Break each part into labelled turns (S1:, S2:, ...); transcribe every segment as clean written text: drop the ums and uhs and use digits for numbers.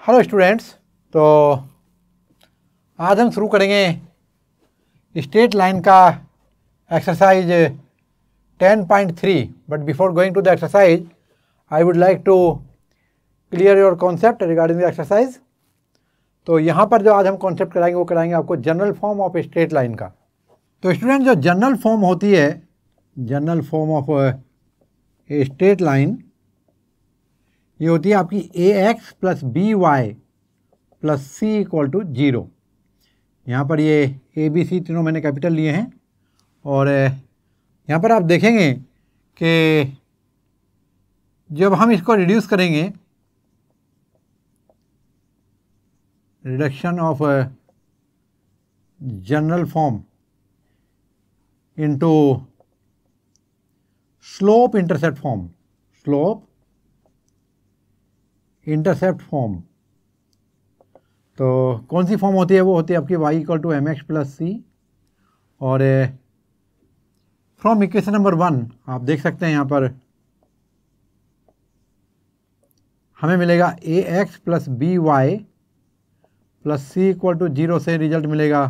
S1: Hello students, तो आज हम शुरू करेंगे स्ट्रेट लाइन का exercise 10.3। But before going to the exercise I would like to clear your concept regarding the exercise. तो यहाँ पर जो आज हम कॉन्सेप्ट कराएंगे वो कराएंगे आपको general form of straight line का। तो स्टूडेंट, जो जनरल फॉर्म होती है, general form of a straight line, ये होती है आपकी A x plus B Y plus C equal to 0। यहाँ पर ये ए बी सी तीनों मैंने कैपिटल लिए हैं और यहाँ पर आप देखेंगे कि जब हम इसको रिड्यूस करेंगे, reduction of general form into slope intercept form, slope intercept form, तो कौन सी फॉर्म होती है? वो होती है आपकी y equal to M X plus C. और फ्रॉम इक्वेशन नंबर 1 आप देख सकते हैं यहाँ पर हमें मिलेगा A x plus B Y plus C equal to 0 से रिजल्ट मिलेगा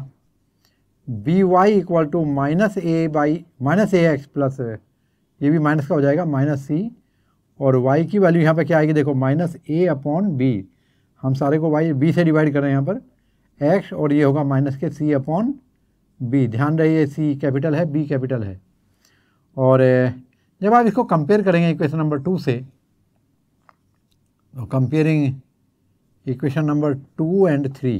S1: B Y equal to minus A x plus, ये भी माइनस का हो जाएगा, माइनस सी। और y की वैल्यू यहाँ पे क्या आएगी? देखो, माइनस ए अपॉन बी, हम सारे को y b से डिवाइड कर रहे हैं यहाँ पर x, और ये होगा माइनस के c अपॉन b। ध्यान रहिए c कैपिटल है, b कैपिटल है। और जब आप इसको कंपेयर करेंगे इक्वेशन नंबर 2 से, तो कंपेयरिंग इक्वेशन नंबर 2 एंड 3,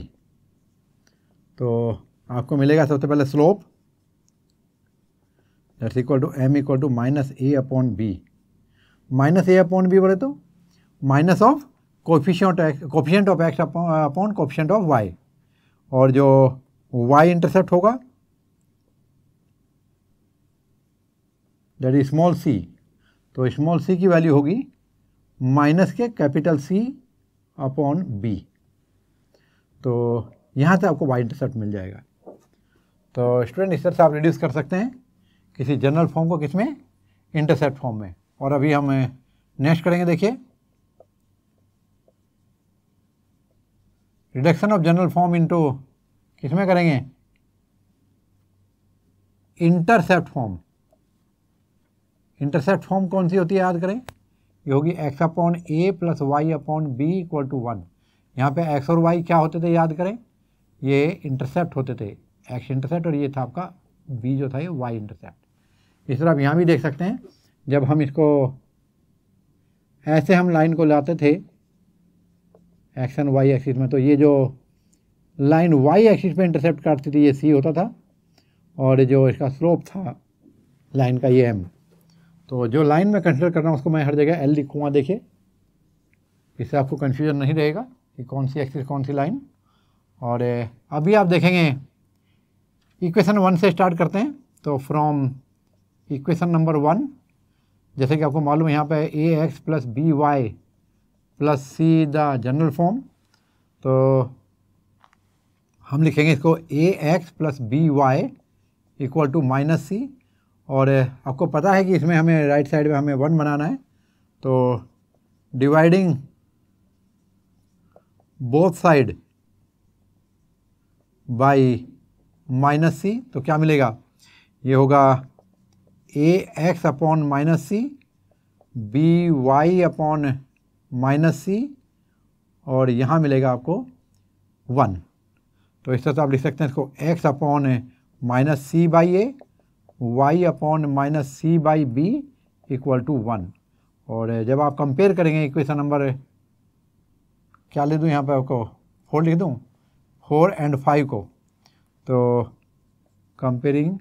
S1: तो आपको मिलेगा सबसे पहले slope that's equal to m equal to minus a upon b. Minus a upon b बोले तो minus of coefficient of x upon coefficient of Y, और जो वाई इंटरसेप्ट होगा दैट इज स्मॉल सी, तो स्मॉल सी की value होगी minus के capital C upon B. तो यहाँ से आपको वाई इंटरसेप्ट मिल जाएगा। तो स्टूडेंट, इस तरह से आप रिड्यूस कर सकते हैं किसी जनरल फॉर्म को, किसमें? इंटरसेप्ट फॉर्म में। और अभी हम नेक्स्ट करेंगे, देखिए, reduction of general form into किसमें करेंगे? Intercept form. इंटरसेप्ट फॉर्म कौन सी होती है? याद करें, ये होगी x upon a plus y upon b equal to 1। यहाँ पे एक्स और वाई क्या होते थे? याद करें, ये इंटरसेप्ट होते थे, एक्स इंटरसेप्ट, और ये था आपका बी जो था ये वाई इंटरसेप्ट। इस तरह आप यहाँ भी देख सकते हैं, जब हम इसको ऐसे हम लाइन को लाते थे एक्स एंड वाई एक्सिस में, तो ये जो लाइन वाई एक्सिस पे इंटरसेप्ट करती थी ये सी होता था, और जो इसका स्लोप था लाइन का ये एम। तो जो लाइन में कंसिडर कर रहा हूँ उसको मैं हर जगह एल लिखूँगा, देखिए, इससे आपको कन्फ्यूजन नहीं रहेगा कि कौन सी एक्सिस कौन सी लाइन। और अभी आप देखेंगे इक्वेशन 1 से स्टार्ट करते हैं। तो फ्रॉम इक्वेशन नंबर 1, जैसे कि आपको मालूम है यहाँ पे A x plus B Y plus C the general form, तो हम लिखेंगे इसको A x plus B Y equal to minus C. और आपको पता है कि इसमें हमें राइट साइड में हमें 1 बनाना है, तो dividing both side by minus C, तो क्या मिलेगा? ये होगा A X upon minus C, B Y upon minus C, और यहाँ मिलेगा आपको 1। तो इस तरह से आप लिख सकते हैं इसको x upon minus c by a, y upon minus c by b equal to 1। और जब आप कंपेयर करेंगे इक्वेशन नंबर, क्या ले दूँ यहाँ पे आपको? 4 लिख दूँ, 4 एंड 5 को। तो कंपेयरिंग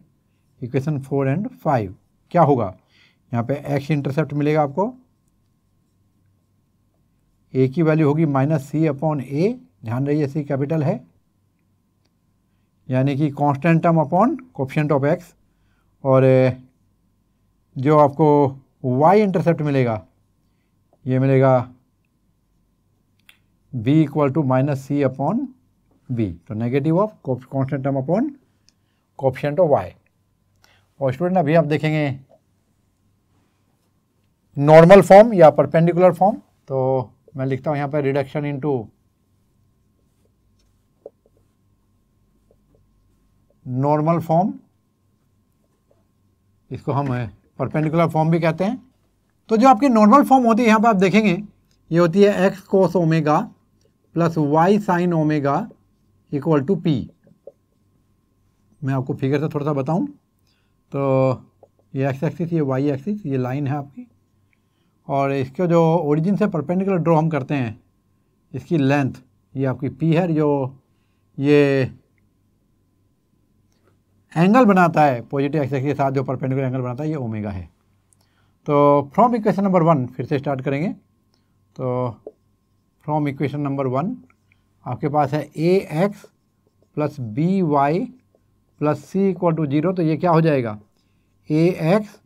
S1: इक्वेशन 4 एंड 5 क्या होगा? यहाँ पे एक्स इंटरसेप्ट मिलेगा आपको, ए की वैल्यू होगी माइनस सी अपॉन ए, ध्यान रहिए सी कैपिटल है, यानी कि constant term upon coefficient of X. और जो आपको वाई इंटरसेप्ट मिलेगा, ये मिलेगा B equal to minus C upon B, तो negative of constant term upon coefficient of Y. और स्टूडेंट, अभी आप देखेंगे नॉर्मल फॉर्म या परपेंडिकुलर फॉर्म, तो मैं लिखता हूँ यहाँ पर रिडक्शन इनटू नॉर्मल फॉर्म, इसको हम परपेंडिकुलर फॉर्म भी कहते हैं। तो जो आपकी नॉर्मल फॉर्म होती है यहाँ पर आप देखेंगे ये होती है x cos omega plus y sine omega equal to p. मैं आपको फिगर से थोड़ा सा बताऊं तो ये एक्स एक्सिस, ये वाई एक्सिस, ये लाइन है आपकी, और इसके जो ओरिजिन से परपेंडिकुलर ड्रॉ हम करते हैं इसकी लेंथ ये आपकी पी है, जो ये एंगल बनाता है पॉजिटिव एक्सिस के साथ, जो परपेंडिकुलर एंगल बनाता है ये ओमेगा है। तो फ्रॉम इक्वेशन नंबर 1 फिर से स्टार्ट करेंगे। तो फ्रॉम इक्वेशन नंबर 1 आपके पास है A x plus B Y plus C equal to 0। तो ये क्या हो जाएगा, A x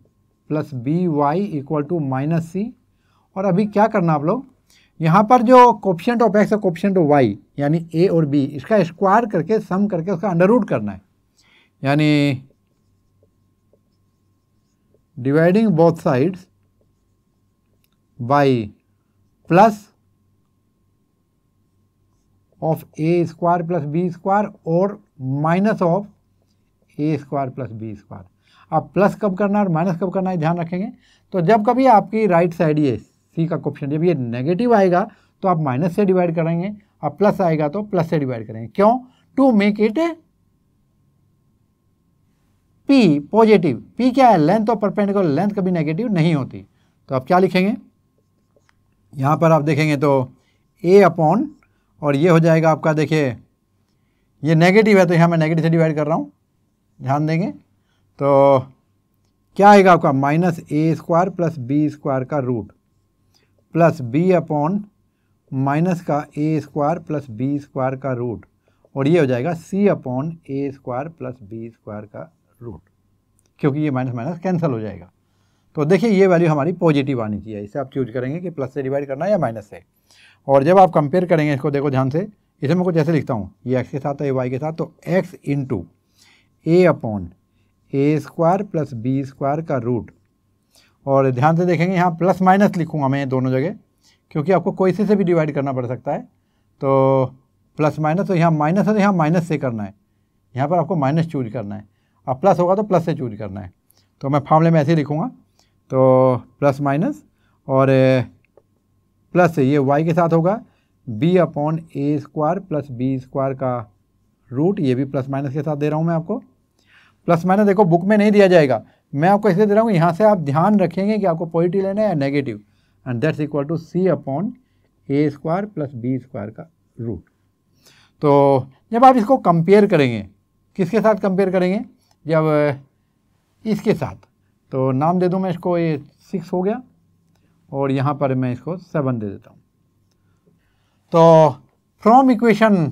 S1: plus B Y equal to minus C. और अभी क्या करना आप लोग, यहाँ पर जो कोफिशिएंट ऑफ एक्स और कोफिशिएंट ऑफ वाई यानी ए और बी, इसका स्क्वायर करके सम करके उसका अंडर रूट करना है, यानी dividing both sides by plus of A square plus B square और minus of A square plus B square. अब प्लस कब करना है और माइनस कब करना है ध्यान रखेंगे। तो जब कभी आपकी राइट साइड ये सी का कोफिशिएंट जब ये नेगेटिव आएगा तो आप माइनस से डिवाइड करेंगे, अब प्लस आएगा तो प्लस से डिवाइड करेंगे। क्यों? To make it p positive. P क्या है, लेंथ और परपेंडिकुलर, लेंथ कभी नेगेटिव नहीं होती। तो आप क्या लिखेंगे, यहाँ पर आप देखेंगे तो ए अपॉन, और ये हो जाएगा आपका, देखिए ये नेगेटिव है तो यहाँ मैं नेगेटिव से डिवाइड कर रहा हूँ, ध्यान देंगे। तो क्या आएगा आपका, minus a square plus B square का root plus b upon minus का a square plus B square का रूट, और ये हो जाएगा c upon a square plus B square का रूट, क्योंकि ये माइनस माइनस कैंसिल हो जाएगा। तो देखिए ये वैल्यू हमारी पॉजिटिव आनी चाहिए, इसे आप चूज करेंगे कि प्लस से डिवाइड करना है या माइनस से। और जब आप कंपेयर करेंगे इसको, देखो ध्यान से, इसे मैं कुछ ऐसे लिखता हूँ, ये एक्स के साथ है ये वाई के साथ, तो x into A upon a square plus B square का रूट, और ध्यान से देखेंगे यहाँ प्लस माइनस लिखूँगा मैं दोनों जगह, क्योंकि आपको कोई से भी डिवाइड करना पड़ सकता है। तो प्लस माइनस, तो यहाँ माइनस है तो यहाँ माइनस से करना है, यहाँ पर आपको माइनस चूज करना है, अब प्लस होगा तो प्लस से चूज करना है। तो मैं फॉर्मूले में ऐसे ही लिखूँगा, तो प्लस माइनस और प्लस ये वाई के साथ होगा B upon a square plus B square का रूट, ये भी प्लस माइनस के साथ दे रहा हूँ मैं आपको। प्लस माइनस देखो बुक में नहीं दिया जाएगा, मैं आपको इसलिए दे रहा हूँ, यहाँ से आप ध्यान रखेंगे कि आपको पॉजिटिव लेना है या negative, and that's equal to c upon a square plus B square का रूट। तो जब आप इसको कंपेयर करेंगे, किसके साथ कंपेयर करेंगे, जब इसके साथ, तो नाम दे दूँ मैं इसको, ये 6 हो गया और यहाँ पर मैं इसको 7 दे देता हूँ। तो फ्रॉम इक्वेशन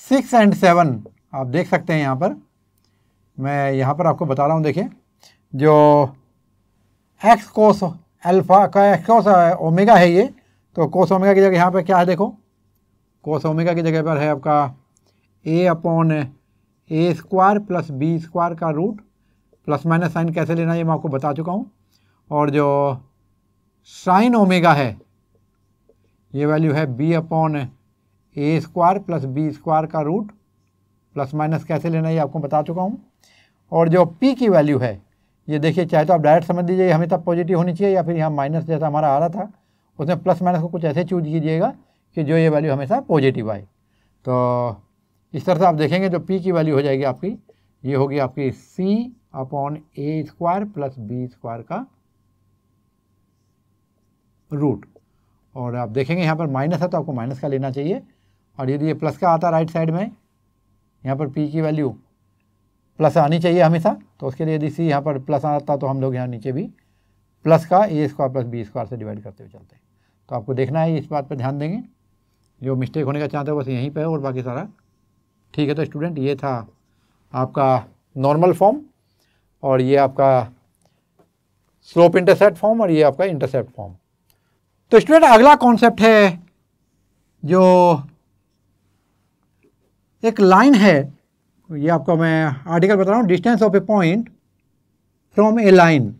S1: 6 एंड 7 आप देख सकते हैं, यहाँ पर मैं यहाँ पर आपको बता रहा हूँ, देखिए जो एक्स कोस अल्फा का एक्स कोस ओमेगा है ये, तो कोस ओमेगा की जगह यहाँ पर क्या है, देखो कोस ओमेगा की जगह पर है आपका ए upon a square plus B square का रूट, प्लस माइनस साइन कैसे लेना है ये मैं आपको बता चुका हूँ। और जो साइन ओमेगा है ये वैल्यू है B upon a square plus B square का रूट, प्लस माइनस कैसे लेना है ये आपको बता चुका हूँ। और जो पी की वैल्यू है ये देखिए, चाहे तो आप डायरेक्ट समझ लीजिए हमेशा पॉजिटिव होनी चाहिए, या फिर यहाँ माइनस जैसा हमारा आ रहा था उसमें प्लस माइनस को कुछ ऐसे चूज कीजिएगा कि जो ये वैल्यू हमेशा पॉजिटिव आए। तो इस तरह से आप देखेंगे जो पी की वैल्यू हो जाएगी आपकी, ये होगी आपकी सी upon a square plus B square का रूट। और आप देखेंगे यहाँ पर माइनस है तो आपको माइनस का लेना चाहिए, और यदि ये प्लस का आता राइट साइड में, यहाँ पर पी की वैल्यू प्लस आनी चाहिए हमेशा, तो उसके लिए यदि सी यहाँ पर प्लस आता तो हम लोग यहाँ नीचे भी प्लस का a square plus B square से डिवाइड करते हुए चलते हैं। तो आपको देखना है, इस बात पर ध्यान देंगे, जो मिस्टेक होने का चांस है बस यहीं पर है, और बाकी सारा ठीक है। तो स्टूडेंट ये था आपका नॉर्मल फॉर्म, और ये आपका स्लोप इंटरसेप्ट फॉर्म, और ये आपका इंटरसेप्ट फॉर्म। तो स्टूडेंट अगला कॉन्सेप्ट है, जो एक लाइन है, ये आपको मैं आर्टिकल बता रहा हूँ, distance of A point from a line.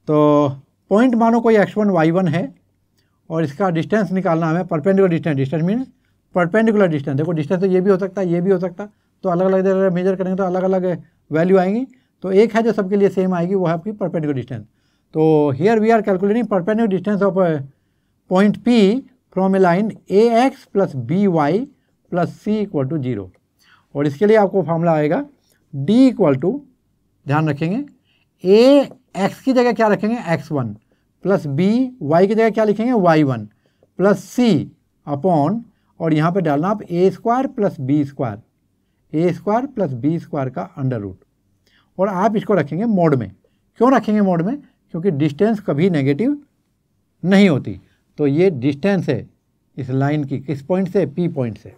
S1: तो पॉइंट मानो कोई x1 y1 है, और इसका डिस्टेंस निकालना हमें, perpendicular distance, distance means perpendicular distance. देखो डिस्टेंस तो ये भी हो सकता है, ये भी हो सकता है, तो अलग अलग जगह मेजर करेंगे तो अलग अलग वैल्यू आएंगी। तो एक है जो सबके लिए सेम आएगी, वो है आपकी परपेंडिकुलर डिस्टेंस। तो here we are calculating perpendicular distance of point P from a line AX plus BY plus C equal to 0। और इसके लिए आपको फॉर्मूला आएगा D इक्वल टू, ध्यान रखेंगे, AX की जगह क्या रखेंगे x1 प्लस BY की जगह क्या लिखेंगे y1 प्लस C अपॉन, और यहाँ पे डालना आप A square plus B square, A square plus B square का अंडर रूट। और आप इसको रखेंगे मोड में। क्यों रखेंगे मोड में? क्योंकि डिस्टेंस कभी नेगेटिव नहीं होती। तो ये डिस्टेंस है इस लाइन की, किस पॉइंट से? P पॉइंट से।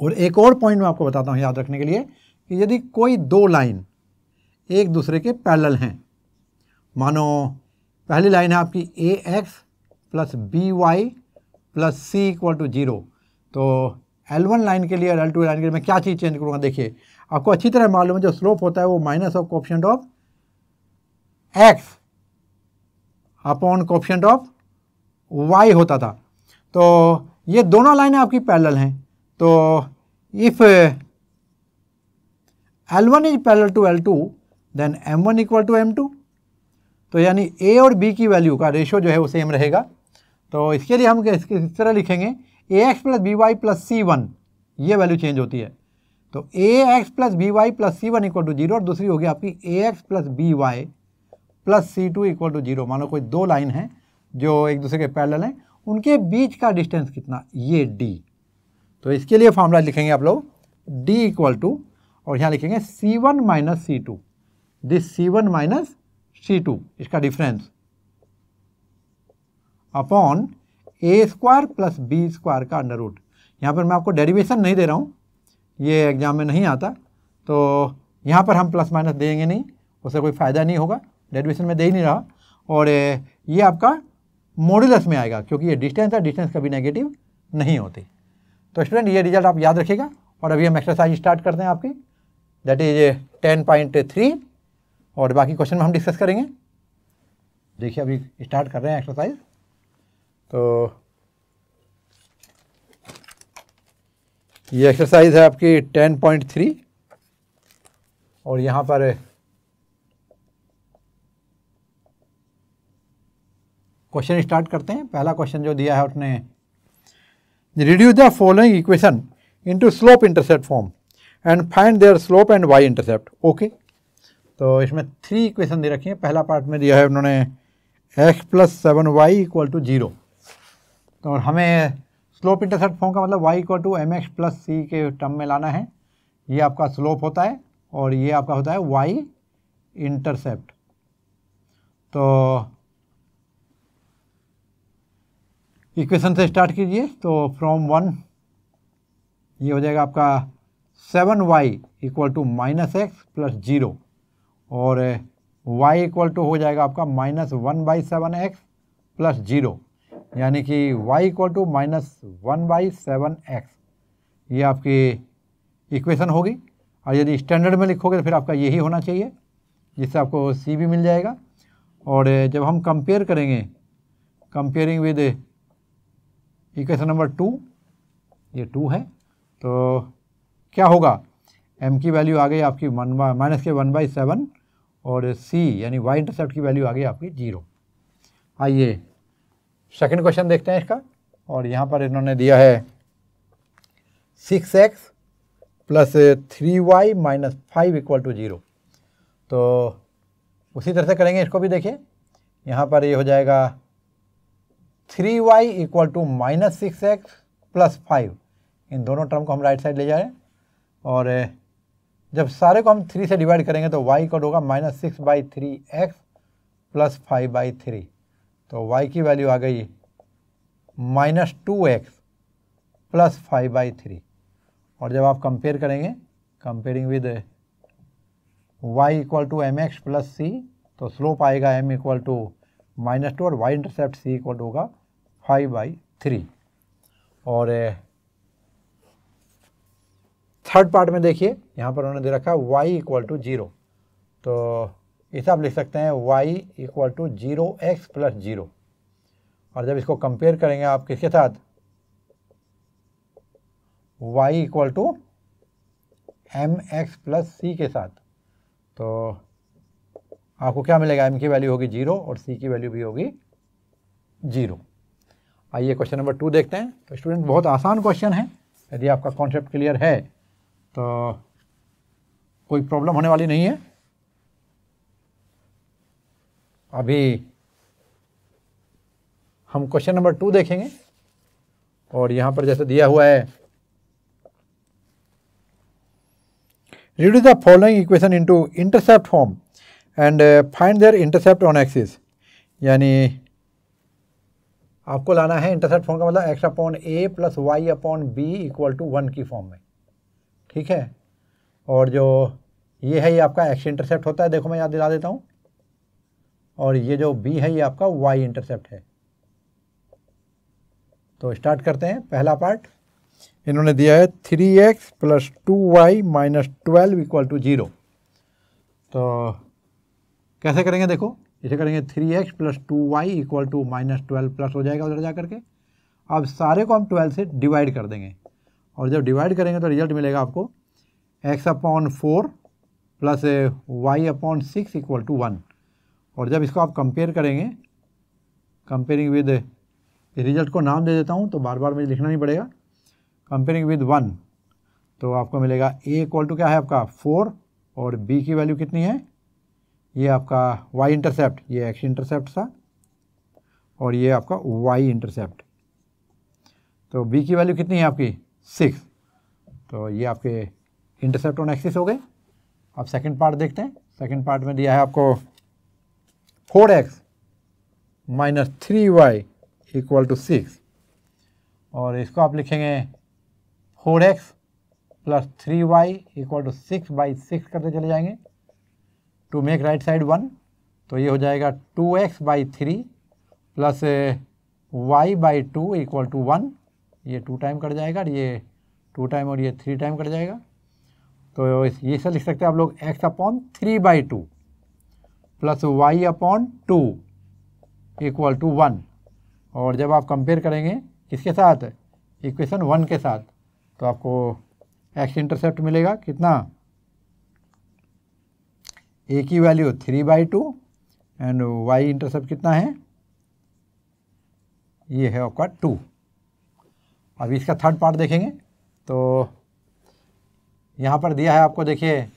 S1: और एक और पॉइंट मैं आपको बताता हूँ याद रखने के लिए, कि यदि कोई दो लाइन एक दूसरे के पैरेलल हैं, मानो पहली लाइन है आपकी AX plus BY plus C equal to 0, तो L1 लाइन के लिए और L2 लाइन के लिए मैं क्या चीज़ चेंज करूँगा? देखिए, आपको अच्छी तरह मालूम है जो स्लोप होता है वो minus of coefficient of X upon coefficient of Y होता था। तो ये दोनों लाइनें आपकी पैरेलल हैं, तो if L1 is parallel to L2 then M1 equal to M2, तो यानी A और B की वैल्यू का रेशो जो है वो सेम रहेगा। तो इसके लिए हम इस तरह लिखेंगे AX plus BY plus C1, ये वैल्यू चेंज होती है। तो AX plus BY plus C1 equal to 0, और दूसरी होगी आपकी AX plus BY plus C2 equal to 0। मानो कोई दो लाइन हैं जो एक दूसरे के पैरेलल हैं, उनके बीच का डिस्टेंस कितना? ये D। तो इसके लिए फॉर्मूला लिखेंगे आप लोग D इक्वल टू, और यहाँ लिखेंगे C1 minus C2, this C1 minus C2, इसका difference, upon A square plus B square का अंडर रूट। यहाँ पर मैं आपको डेरिवेशन नहीं दे रहा हूँ, ये एग्जाम में नहीं आता, तो यहाँ पर हम प्लस माइनस देंगे नहीं, उससे कोई फ़ायदा नहीं होगा, डेरिवेशन में दे ही नहीं रहा। और ये आपका मॉड्यूलस में आएगा, क्योंकि ये डिस्टेंस है, डिस्टेंस कभी नेगेटिव नहीं होती। तो स्टूडेंट, ये रिजल्ट आप याद रखिएगा। और अभी हम एक्सरसाइज स्टार्ट करते हैं आपकी, दैट इज 10.3, और बाकी क्वेश्चन में हम डिस्कस करेंगे। देखिए, अभी स्टार्ट कर रहे हैं एक्सरसाइज। तो ये एक्सरसाइज है आपकी 10.3, और यहाँ पर क्वेश्चन स्टार्ट करते हैं। पहला क्वेश्चन जो दिया है उसने, reduce the following equation into slope intercept form and find their slope and y intercept. Okay, तो इसमें 3 इक्वेशन दे रखी हैं। पहला पार्ट में दिया है उन्होंने x plus 7y equal to 0, तो हमें स्लोप इंटरसेप्ट फॉर्म का मतलब y equal to mx plus c के टर्म में लाना है। ये आपका स्लोप होता है और ये आपका होता है y इंटरसेप्ट। तो इक्वेशन से स्टार्ट कीजिए। तो फ्रॉम 1 ये हो जाएगा आपका 7y equal to minus x plus 0, और y इक्वल टू हो जाएगा आपका माइनस 1/7x प्लस 0, यानी कि y equal to minus 1/7x, ये आपकी इक्वेशन होगी। और यदि स्टैंडर्ड में लिखोगे तो फिर आपका यही होना चाहिए, जिससे आपको c भी मिल जाएगा। और जब हम कंपेयर करेंगे, कंपेयरिंग विद इक्वेशन नंबर 2, ये 2 है, तो क्या होगा? m की वैल्यू आ गई आपकी माइनस के 1/7, और c यानी y इंटरसेप्ट की वैल्यू आ गई आपकी 0। आइए सेकंड क्वेश्चन देखते हैं इसका। और यहाँ पर इन्होंने दिया है 6x plus 3y minus 5 equal to 0। तो उसी तरह से करेंगे इसको भी। देखिए, यहाँ पर ये हो जाएगा 3y equal to minus 6x plus 5, इन दोनों टर्म को हम राइट साइड ले जा रहे हैं। और जब सारे को हम 3 से डिवाइड करेंगे तो y इक्वल होगा माइनस 6/3x प्लस 5/3, तो y की वैल्यू आ गई माइनस 2x प्लस 5/3। और जब आप कंपेयर करेंगे, comparing with y equal to mx plus c, तो स्लोप आएगा m इक्वल टू माइनस 2, और y intercept c equal to होगा 5/3। और थर्ड पार्ट में देखिए, यहाँ पर उन्होंने दे रखा है y इक्वल टू 0, तो इसे आप लिख सकते हैं y equal to 0x plus 0। और जब इसको कंपेयर करेंगे आप किसके साथ? y equal to M X plus C के साथ, तो आपको क्या मिलेगा, m की वैल्यू होगी 0 और c की वैल्यू भी होगी 0। आइए क्वेश्चन नंबर 2 देखते हैं। तो स्टूडेंट बहुत आसान क्वेश्चन है, यदि आपका कॉन्सेप्ट क्लियर है तो कोई प्रॉब्लम होने वाली नहीं है। अभी हम क्वेश्चन नंबर 2 देखेंगे और यहाँ पर जैसे दिया हुआ है, reduce the following equation into intercept form and find their intercept on axis। यानी आपको लाना है इंटरसेप्ट फॉर्म का मतलब x upon a plus y upon b equal to 1 की फॉर्म में, ठीक है। और जो ये है ये आपका एक्स इंटरसेप्ट होता है, देखो मैं याद दिला देता हूँ, और ये जो बी है ये आपका वाई इंटरसेप्ट है। तो स्टार्ट करते हैं। पहला पार्ट इन्होंने दिया है 3x plus 2y minus 12 equal to 0। तो कैसे करेंगे, देखो इसे करेंगे 3x plus 2y equal to minus 12 plus हो जाएगा उधर जा करके। अब सारे को हम 12 से डिवाइड कर देंगे और जब डिवाइड करेंगे तो रिजल्ट मिलेगा आपको x upon 4 plus y upon 6 equal to 1। और जब इसको आप कंपेयर करेंगे, कंपेयरिंग विद, रिजल्ट को नाम दे देता हूँ तो बार बार मुझे लिखना नहीं पड़ेगा, कंपेयरिंग विद 1, तो आपको मिलेगा a इक्वल टू क्या है आपका 4 और b की वैल्यू कितनी है, ये आपका y इंटरसेप्ट, ये x इंटरसेप्ट था और ये आपका y इंटरसेप्ट। तो b की वैल्यू कितनी है आपकी 6, तो ये आपके इंटरसेप्ट ऑन एक्सिस हो गए। अब सेकंड पार्ट देखते हैं। सेकंड पार्ट में दिया है आपको 4x minus 3y equal to 6 और इसको आप लिखेंगे 4x plus 3y equal to 6/6 करते चले जाएंगे टू मेक राइट साइड 1। तो ये हो जाएगा 2x/3 plus y/2 equal to 1। ये 2 टाइम कट जाएगा और ये 2 टाइम और ये 3 टाइम कट जाएगा। तो ये सब लिख सकते हैं आप लोग x upon 3/2 plus y upon 2 equal to 1। और जब आप कंपेयर करेंगे किसके साथ, इक्वेशन 1 के साथ, तो आपको x इंटरसेप्ट मिलेगा कितना, a की वैल्यू 3/2 एंड y इंटरसेप्ट कितना है, ये है आपका 2। अब इसका थर्ड पार्ट देखेंगे तो यहाँ पर दिया है आपको, देखिए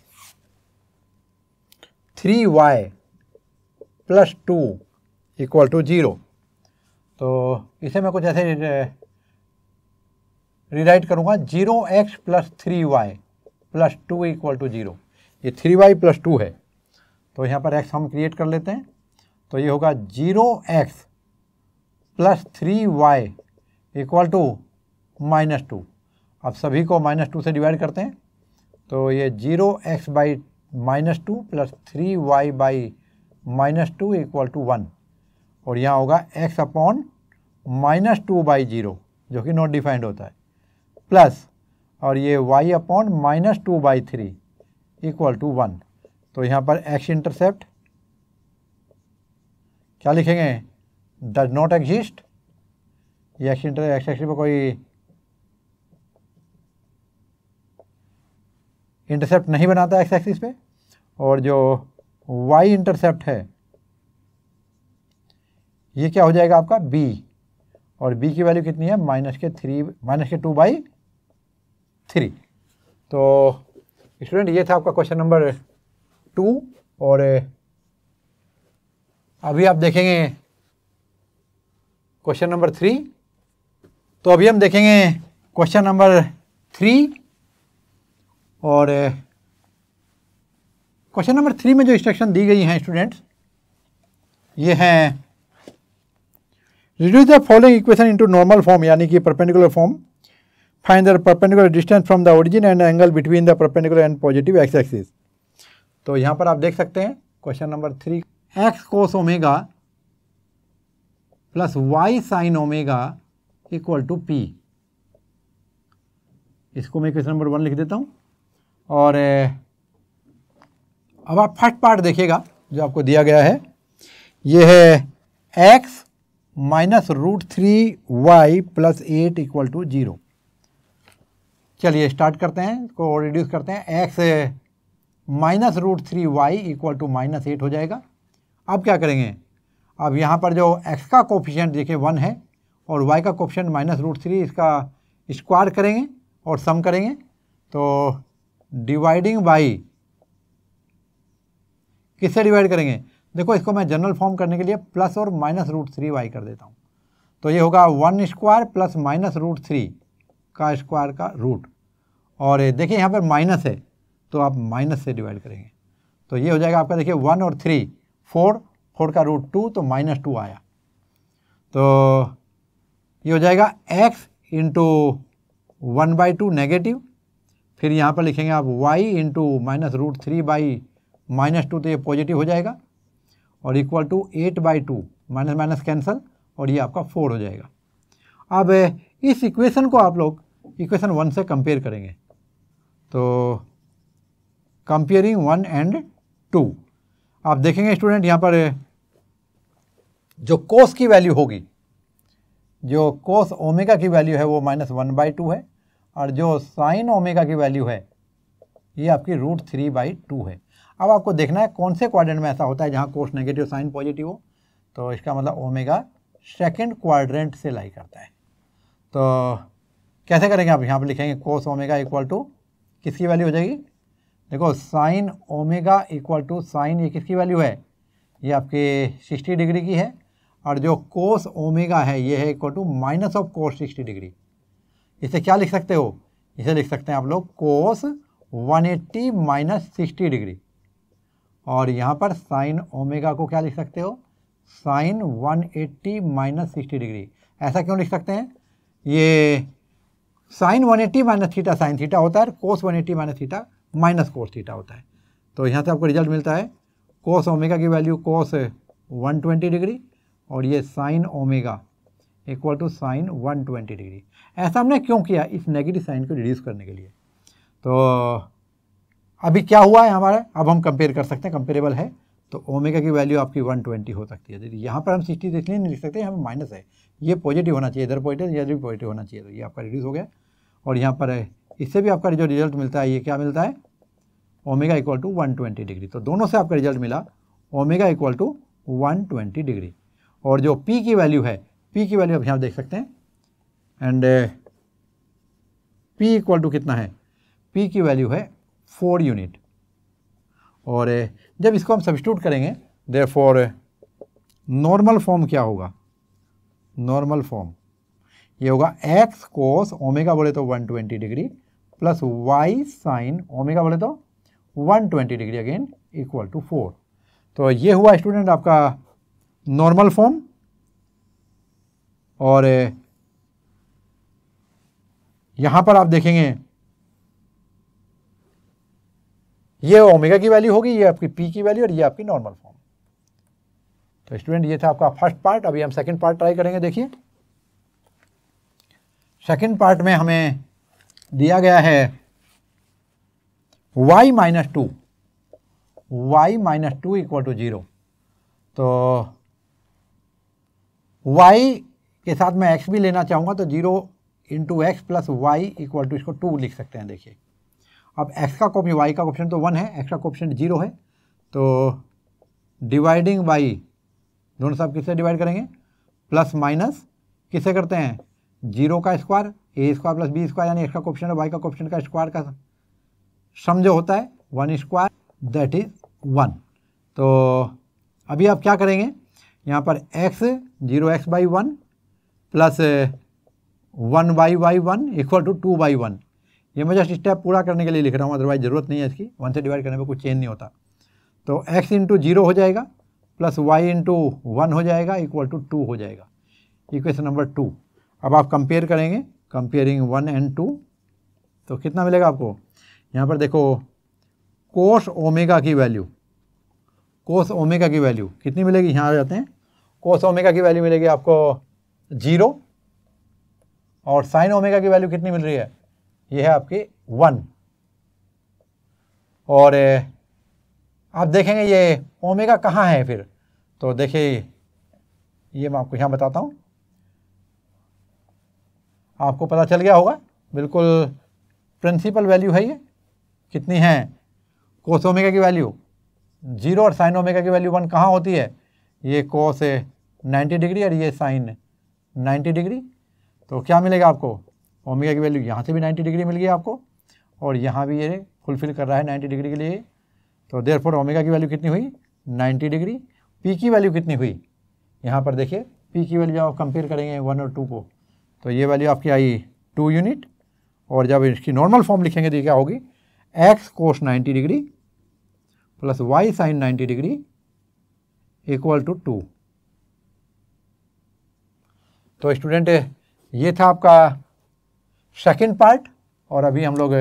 S1: 3y प्लस 2 इक्वल टू 0। तो इसे मैं कुछ ऐसे रीराइट करूँगा 0x plus 3y plus 2 equal to 0। ये 3y प्लस 2 है तो यहाँ पर x हम क्रिएट कर लेते हैं। तो ये होगा 0x plus 3y equal to minus 2। अब सभी को माइनस 2 से डिवाइड करते हैं तो ये 0x by minus 2 plus 3y by minus 2 equal to 1। और यहाँ होगा x अपॉन माइनस 2/0 जो कि नॉट डिफाइंड होता है, प्लस और ये y upon minus 2/3 equal to 1। तो यहाँ पर x इंटरसेप्ट क्या लिखेंगे, डज नॉट एग्जिस्ट। ये x एक्सिस पर कोई इंटरसेप्ट नहीं बनाता x एक्सिस पे। और जो y इंटरसेप्ट है ये क्या हो जाएगा आपका b, और b की वैल्यू कितनी है माइनस के 2/3। तो स्टूडेंट ये था आपका क्वेश्चन नंबर 2। और अभी आप देखेंगे क्वेश्चन नंबर 3। तो अभी हम देखेंगे क्वेश्चन नंबर 3 और क्वेश्चन नंबर 3 में जो इंस्ट्रक्शन दी गई हैं स्टूडेंट्स ये हैं, reduce the following equation into normal form यानी कि perpendicular form, find the perpendicular distance from the origin and angle between the perpendicular and positive x axis. तो यहाँ पर आप देख सकते हैं question number 3, x cos omega plus y sine omega equal to p. इसको मैं क्वेश्चन नंबर 1 लिख देता हूँ। और अब आप फर्स्ट पार्ट देखिएगा जो आपको दिया गया है, ये है x minus √3y plus 8 equal to 0। चलिए स्टार्ट करते हैं, इसको रिड्यूस करते हैं। X minus root 3y equal to -8 हो जाएगा। अब क्या करेंगे, अब यहाँ पर जो x का कोफिशिएंट देखिए 1 है और y का कोफिशिएंट -√3, इसका स्क्वायर करेंगे और सम करेंगे। तो डिवाइडिंग बाई, किससे डिवाइड करेंगे, देखो इसको मैं जनरल फॉर्म करने के लिए प्लस और -√3y कर देता हूँ। तो ये होगा 1 स्क्वायर प्लस -√3 का स्क्वायर का रूट, और देखिए यहाँ पर माइनस है तो आप माइनस से डिवाइड करेंगे। तो ये हो जाएगा आपका, देखिए 1 और 3, 4 का रूट 2 तो -2 आया। तो ये हो जाएगा x इंटू 1/2 नेगेटिव, फिर यहाँ पर लिखेंगे आप y इंटू -√3 बाई -2, तो ये पॉजिटिव हो जाएगा, और equal to 8/2, minus minus cancel, और ये आपका 4 हो जाएगा। अब इस इक्वेशन को आप लोग इक्वेशन 1 से कंपेयर करेंगे। तो कंपेयरिंग 1 एंड 2, आप देखेंगे स्टूडेंट यहाँ पर जो कोस की वैल्यू होगी, जो कोस ओमेगा की वैल्यू है वो -1/2 है, और जो साइन ओमेगा की वैल्यू है ये आपकी √3/2 है। अब आपको देखना है कौन से क्वाड्रेंट में ऐसा होता है जहाँ कोस नेगेटिव साइन पॉजिटिव हो, तो इसका मतलब ओमेगा सेकंड क्वाड्रेंट से लाई करता है। तो कैसे करेंगे, आप यहाँ पर लिखेंगे कोस ओमेगा इक्वल टू किसकी वैल्यू हो जाएगी, देखो sine omega equal to sine, ये किसकी वैल्यू है, ये आपके 60 डिग्री की है, और जो कोस ओमेगा है ये है equal to minus of cos 60 degree. इसे क्या लिख सकते हो, इसे लिख सकते हैं आप लोग कोस 180 माइनस 60 डिग्री, और यहाँ पर साइन ओमेगा को क्या लिख सकते हो, साइन 180 माइनस 60 डिग्री। ऐसा क्यों लिख सकते हैं, ये sine 180 minus theta sine theta होता है, cos 180 minus theta minus cos theta होता है। तो यहाँ से आपको रिजल्ट मिलता है कोस ओमेगा की वैल्यू कोस 120 डिग्री, और ये sine omega equal to sine 120 degree. ऐसा हमने क्यों किया, इस नेगेटिव साइन को रिड्यूस करने के लिए। तो अभी क्या हुआ है हमारा, अब हम कंपेयर कर सकते हैं, कंपेरेबल है। तो ओमेगा की वैल्यू आपकी 120 हो सकती है। यदि यहाँ पर हम 60 इसलिए नहीं लिख सकते, यहाँ पर माइनस है, ये पॉजिटिव होना चाहिए, इधर पॉजिटिव, इधर भी पॉजिटिव होना चाहिए, तो ये आपका रिड्यूस हो गया। और यहाँ पर इससे भी आपका जो रिजल्ट मिलता है ये क्या मिलता है, ओमेगा इक्वल टू 120 डिग्री। तो दोनों से आपका रिजल्ट मिला ओमेगा इक्वल टू 120 डिग्री। और जो P की वैल्यू है, P की वैल्यू आप यहाँ देख सकते हैं, एंड P इक्वल टू कितना है, P की वैल्यू है 4 यूनिट। और जब इसको हम सब्स्टिट्यूट करेंगे, देयरफॉर नॉर्मल फॉर्म क्या होगा, नॉर्मल फॉर्म ये होगा x कोस ओमेगा बोले तो 120 degree plus y sine omega बोले तो 120 डिग्री अगेन इक्वल टू 4। तो ये हुआ स्टूडेंट आपका नॉर्मल फॉर्म। और यहां पर आप देखेंगे ये ओमेगा की वैल्यू होगी, ये आपकी P की वैल्यू, और ये आपकी नॉर्मल फॉर्म। तो स्टूडेंट ये था आपका फर्स्ट पार्ट। अभी हम सेकंड पार्ट ट्राई करेंगे। देखिए सेकंड पार्ट में हमें दिया गया है y माइनस 2 इक्वल टू 0। तो y के साथ मैं x भी लेना चाहूँगा, तो 0 into x plus y equal to, इसको 2 लिख सकते हैं। देखिए अब x का कोफिशिएंट, y का कोफिशिएंट तो 1 है, x का कोफिशिएंट 0 है, तो डिवाइडिंग बाई, दोनों सब किससे डिवाइड करेंगे, प्लस माइनस किससे करते हैं, 0 का square, a square plus b square, यानी x का कोफिशिएंट और y का कोफिशिएंट का स्क्वायर का सम जो होता है 1 स्क्वायर, दैट इज 1। तो अभी आप क्या करेंगे, यहाँ पर x 0x/1 plus 1/1 equal to 2/1। ये मैं जस्ट स्टेप पूरा करने के लिए लिख रहा हूँ, अदरवाइज ज़रूरत नहीं है इसकी, 1 से डिवाइड करने में कुछ चेंज नहीं होता। तो x इंटू 0 हो जाएगा प्लस y इंटू 1 हो जाएगा इक्वल टू 2 हो जाएगा, इक्वेशन नंबर 2। अब आप कंपेयर करेंगे, कंपेयरिंग 1 एंड 2, तो कितना मिलेगा आपको, यहाँ पर देखो कोस ओमेगा की वैल्यू, कोस ओमेगा की वैल्यू कितनी मिलेगी, यहाँ आ जाते हैं, कोस ओमेगा की वैल्यू मिलेगी आपको 0, और साइन ओमेगा की वैल्यू कितनी मिल रही है, ये है आपकी 1। और आप देखेंगे ये ओमेगा कहाँ है फिर, तो देखिए ये मैं आपको यहाँ बताता हूँ, आपको पता चल गया होगा बिल्कुल प्रिंसिपल वैल्यू है ये, कितनी है, कोस ओमेगा की वैल्यू 0 और साइन ओमेगा की वैल्यू 1 कहाँ होती है, ये कोस 90 डिग्री और ये साइन 90 डिग्री। तो क्या मिलेगा आपको, ओमेगा की वैल्यू यहाँ से भी 90 डिग्री मिल गई आपको और यहाँ भी ये फुलफिल कर रहा है 90 डिग्री के लिए। तो देयरफॉर ओमेगा की वैल्यू कितनी हुई, 90 डिग्री। पी की वैल्यू कितनी हुई, यहाँ पर देखिए पी की वैल्यू जब आप कंपेयर करेंगे 1 और 2 को, तो ये वैल्यू आपकी आई 2 यूनिट। और जब इसकी नॉर्मल फॉर्म लिखेंगे तो क्या होगी, x cos 90 degree plus y sine 90 degree equal to 2। तो स्टूडेंट ये था आपका सेकंड पार्ट और अभी हम लोग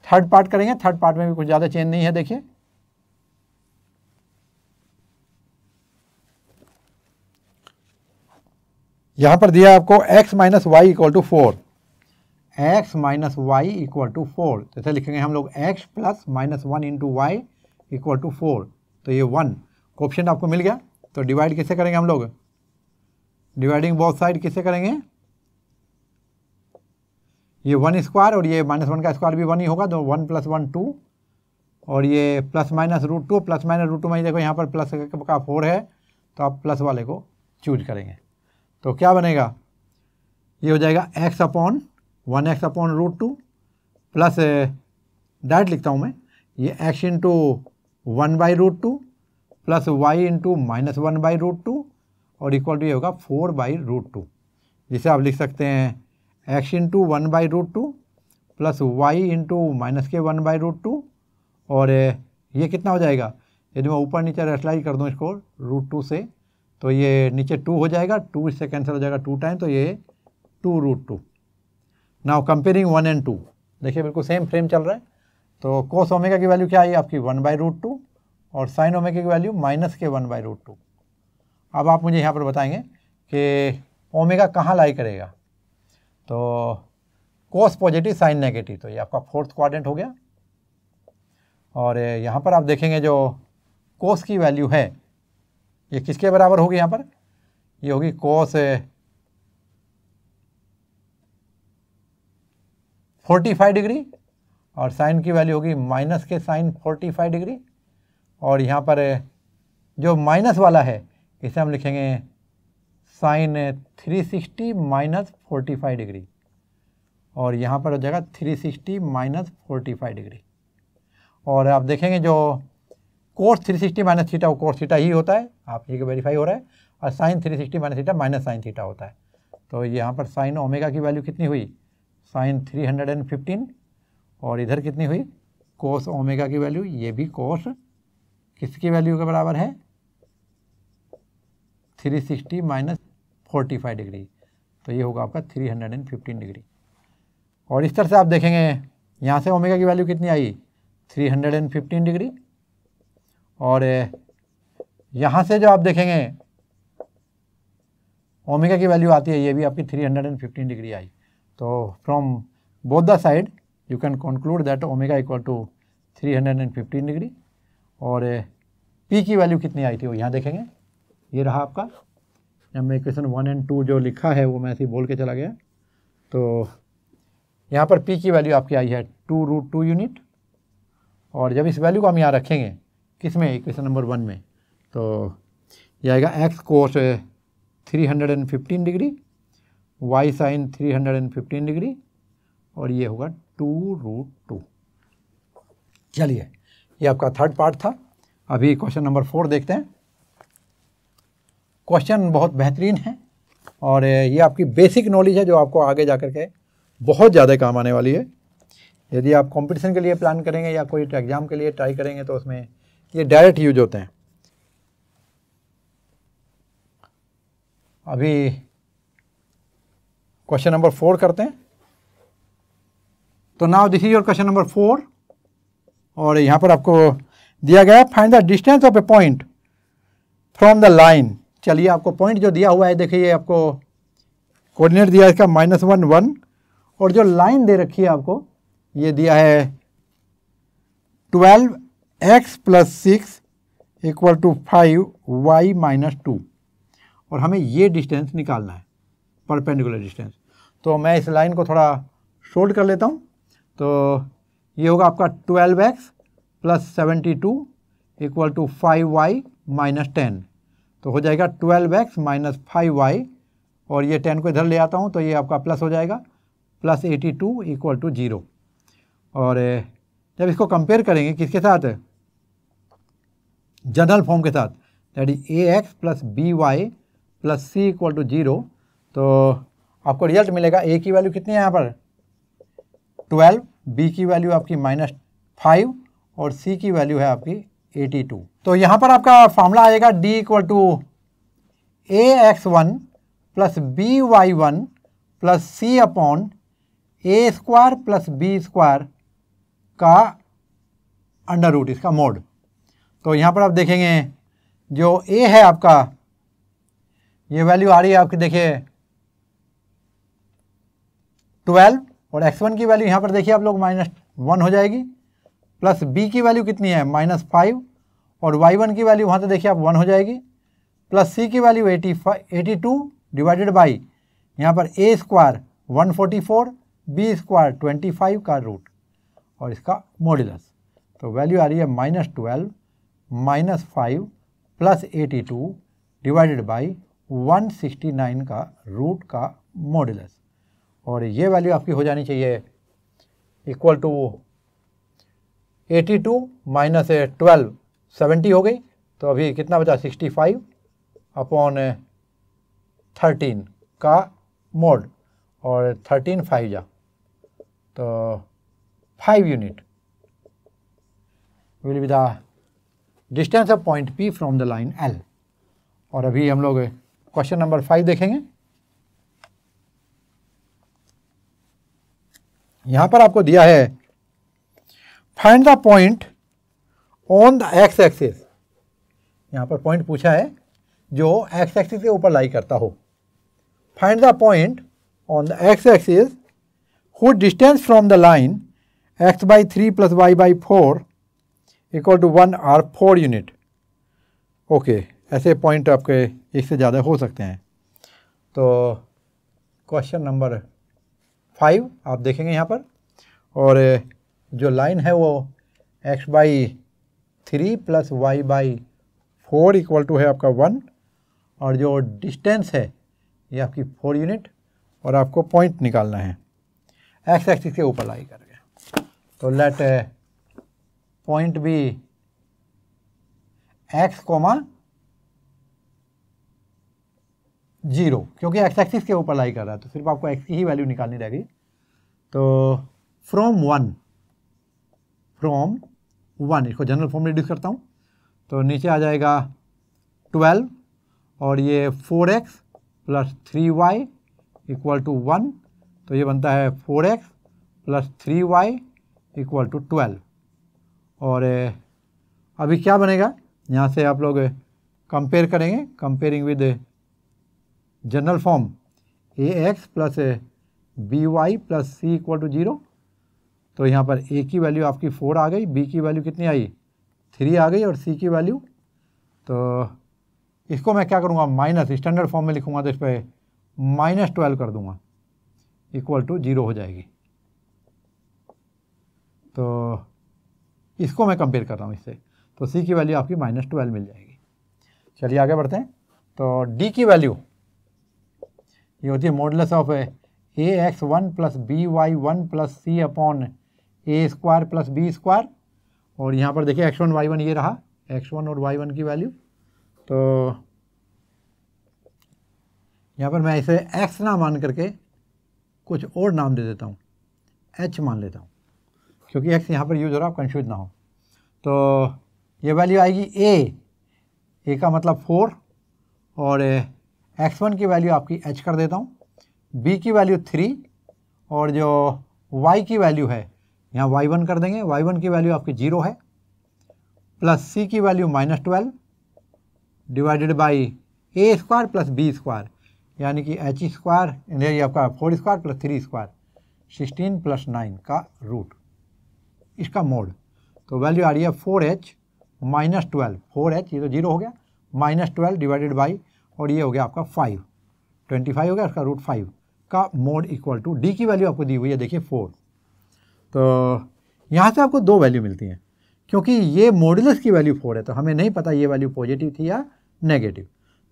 S1: थर्ड पार्ट करेंगे। थर्ड पार्ट में भी कुछ ज़्यादा चेंज नहीं है। देखिए यहाँ पर दिया आपको x minus y equal to 4, x minus y equal to 4। जैसे लिखेंगे हम लोग x plus minus 1 into y equal to 4। तो ये 1 कोएफिशिएंट आपको मिल गया। तो डिवाइड किससे करेंगे हम लोग, डिवाइडिंग बोथ साइड किससे करेंगे, ये 1 स्क्वायर और ये माइनस 1 का स्क्वायर भी 1 ही होगा। तो 1 प्लस 1 2 और ये plus minus root 2, plus minus root 2 में देखो यहाँ पर प्लस का 4 है तो आप प्लस वाले को चूज करेंगे। तो क्या बनेगा, ये हो जाएगा x upon 1x upon root 2 plus direct लिखता हूँ मैं, ये x into 1 by root 2 plus y into minus 1 by root 2 और इक्वल टू ये होगा 4 बाई रूट 2, जिसे आप लिख सकते हैं x into 1 by root 2 plus y into minus के 1 बाई रूट 2 और ये कितना हो जाएगा, यदि मैं ऊपर नीचे रेशलाइज कर दूँ इसको रूट 2 से तो ये नीचे 2 हो जाएगा, 2 इससे कैंसिल हो जाएगा 2 टाइम, तो ये 2 रूट 2। नाउ कंपेयरिंग 1 एंड 2, देखिए बिल्कुल सेम फ्रेम चल रहा है। तो कोस ओमेगा की वैल्यू क्या आई आपकी 1 बाई रूट 2 और साइन ओमेगा की वैल्यू माइनस के 1 बाई रूट 2। अब आप मुझे यहाँ पर बताएंगे कि ओमेगा कहाँ लाई करेगा। तो कोस पॉजिटिव साइन नेगेटिव, तो ये आपका फोर्थ क्वाड्रेंट हो गया। और यहाँ पर आप देखेंगे जो कोस की वैल्यू है ये किसके बराबर होगी, यहाँ पर ये होगी कोस 45 डिग्री और साइन की वैल्यू होगी माइनस के साइन 45 डिग्री। और यहाँ पर जो माइनस वाला है इसे हम लिखेंगे साइन 360 माइनस 45 डिग्री और यहाँ पर हो जाएगा 360 माइनस 45 डिग्री। और आप देखेंगे जो कोस 360 माइनस थीटा वो कोस थीटा ही होता है, आप ये वेरीफाई हो रहा है, और sine 360 minus theta minus sine theta होता है। तो यहाँ पर साइन ओमेगा की वैल्यू कितनी हुई, साइन 315 और इधर कितनी हुई कोस ओमेगा की वैल्यू, ये भी कोस किसकी वैल्यू के बराबर है 360 माइनस 45 डिग्री, तो ये होगा आपका 315 डिग्री। और इस तरह से आप देखेंगे यहाँ से ओमेगा की वैल्यू कितनी आई 315 डिग्री और यहाँ से जो आप देखेंगे ओमेगा की वैल्यू आती है ये भी आपकी 315 डिग्री आई। तो from both the side you can conclude that omega equal to 315 degree. और पी की वैल्यू कितनी आई थी वो यहाँ देखेंगे, ये रहा आपका, जब मैं इक्वेशन 1 एंड 2 जो लिखा है वो मैं ऐसे ही बोल के चला गया। तो यहाँ पर पी की वैल्यू आपकी आई है 2 रूट 2 यूनिट और जब इस वैल्यू को हम यहाँ रखेंगे किस में, इक्वेशन नंबर 1 में, तो ये आएगा एक्स कोस 315 डिग्री वाई साइन 315 डिग्री और ये होगा 2 रूट 2। चलिए ये आपका थर्ड पार्ट था। अभी क्वेश्चन नंबर 4 देखते हैं। क्वेश्चन बहुत बेहतरीन है और ये आपकी बेसिक नॉलेज है जो आपको आगे जा कर के बहुत ज़्यादा काम आने वाली है। यदि आप कंपटीशन के लिए प्लान करेंगे या कोई एग्ज़ाम के लिए ट्राई करेंगे तो उसमें ये डायरेक्ट यूज होते हैं। अभी क्वेश्चन नंबर 4 करते हैं। तो now this is your question number 4 और यहाँ पर आपको दिया गया find the distance of A point from the line. चलिए आपको पॉइंट जो दिया हुआ है देखिए, ये आपको कोऑर्डिनेट दिया है इसका -1 1 और जो लाइन दे रखी है आपको ये दिया है 12x + 6 = 5y - 2 और हमें ये डिस्टेंस निकालना है, परपेंडिकुलर डिस्टेंस। तो मैं इस लाइन को थोड़ा शॉर्ट कर लेता हूँ तो ये होगा आपका 12x plus 72 equal to 5y minus 10। तो हो जाएगा 12x माइनस 5y, और ये 10 को इधर ले आता हूँ तो ये आपका प्लस हो जाएगा, प्लस 82 इक्वल टू 0। और जब इसको कंपेयर करेंगे किसके साथ, जनरल फॉर्म के साथ, that is ax plus by plus c equal to 0, तो आपको रिजल्ट मिलेगा a की वैल्यू कितनी है यहाँ पर 12, b की वैल्यू आपकी -5 और c की वैल्यू है आपकी 82। तो यहाँ पर आपका फॉर्मूला आएगा d equal to ax1 plus by1 plus c upon a square plus b square का अंडर रूट, इसका मोड। तो यहाँ पर आप देखेंगे जो a है आपका, ये वैल्यू आ रही है आपकी, देखिए 12, और x1 की वैल्यू यहाँ पर देखिए आप लोग -1 हो जाएगी, प्लस b की वैल्यू कितनी है -5, और y1 की वैल्यू वहाँ से देखिए आप 1 हो जाएगी, प्लस c की वैल्यू 82 डिवाइडेड बाई यहाँ पर a स्क्वायर 144, b स्क्वायर 25 का रूट और इसका मॉड्यूलस। तो वैल्यू आ रही है -12 -5 प्लस 82 डिवाइडेड बाई 169 का रूट का मॉड्यूलस, और ये वैल्यू आपकी हो जानी चाहिए इक्वल टू 82 माइनस 12 70 हो गई। तो अभी कितना बचा 65 अपॉन 13 का मोड, और 13 5 जा, तो 5 unit will be the distance of point P from the line L। और अभी हम लोग क्वेश्चन नंबर 5 देखेंगे। यहाँ पर आपको दिया है find the point on the x axis. यहाँ पर पॉइंट पूछा है जो एक्स एक्सिस के ऊपर लाई करता हो। Find the point on the x axis whose distance from the line x/3 plus y/4 equal to 1 are 4 unit. Okay, ऐसे पॉइंट आपके एक से ज़्यादा हो सकते हैं। तो क्वेश्चन नंबर 5 आप देखेंगे यहाँ पर, और जो लाइन है वो x/3 plus y/4 equal to है आपका 1, और जो डिस्टेंस है ये आपकी 4 यूनिट, और आपको पॉइंट निकालना है एक्स एक्सिस के ऊपर लाई करके। तो लेट पॉइंट बी x, 0, क्योंकि एक्स एक्सिस के ऊपर लाई कर रहा है तो सिर्फ आपको x की ही वैल्यू निकालनी रहेगी। तो फ्रॉम 1 इसको जनरल फॉर्म में रिड्यूस करता हूँ, तो नीचे आ जाएगा 12, और ये 4x plus 3y equal to 1, तो ये बनता है 4x plus 3y equal to 12। और अभी क्या बनेगा, यहाँ से आप लोग कंपेयर करेंगे, comparing with general form ax plus by plus c equal to 0। तो यहाँ पर a की वैल्यू आपकी 4 आ गई, b की वैल्यू कितनी आई 3 आ गई, और c की वैल्यू, तो इसको मैं क्या करूँगा माइनस, स्टैंडर्ड फॉर्म में लिखूँगा तो इस पर -12 कर दूँगा, इक्वल टू 0 हो जाएगी। तो इसको मैं कंपेयर कर रहा हूँ इससे, तो c की वैल्यू आपकी -12 मिल जाएगी। चलिए आगे बढ़ते हैं। तो d की वैल्यू ये होती है modulus of ax1 plus by1 plus c upon a square plus b square, और यहाँ पर देखिए x1 y1 ये रहा, x1 और y1 की वैल्यू। तो यहाँ पर मैं इसे x ना मान करके कुछ और नाम दे देता हूँ, h मान लेता हूँ, क्योंकि x यहाँ पर यूज हो रहा है, कंफ्यूज ना हो। तो ये वैल्यू आएगी a का मतलब 4, और x1 की वैल्यू आपकी h कर देता हूँ, b की वैल्यू 3, और जो y की वैल्यू है यहाँ y1 कर देंगे, y1 की वैल्यू आपकी 0 है, प्लस c की value -12 divided by a square plus b square, यानी कि h स्क्वायर, ये आपका 4 स्क्वायर प्लस 3 स्क्वायर 16 प्लस 9 का रूट, इसका मोड। तो वैल्यू आ रही है 4h -12, 4h ये तो 0 हो गया, -12 डिवाइडेड बाई, और ये हो गया आपका 25 हो गया, उसका रूट 5 का मोड इक्वल टू, डी की वैल्यू आपको दी हुई है देखिए 4। तो यहाँ से आपको 2 वैल्यू मिलती हैं, क्योंकि ये मॉडुलस की वैल्यू 4 है, तो हमें नहीं पता ये वैल्यू पॉजिटिव थी या नेगेटिव।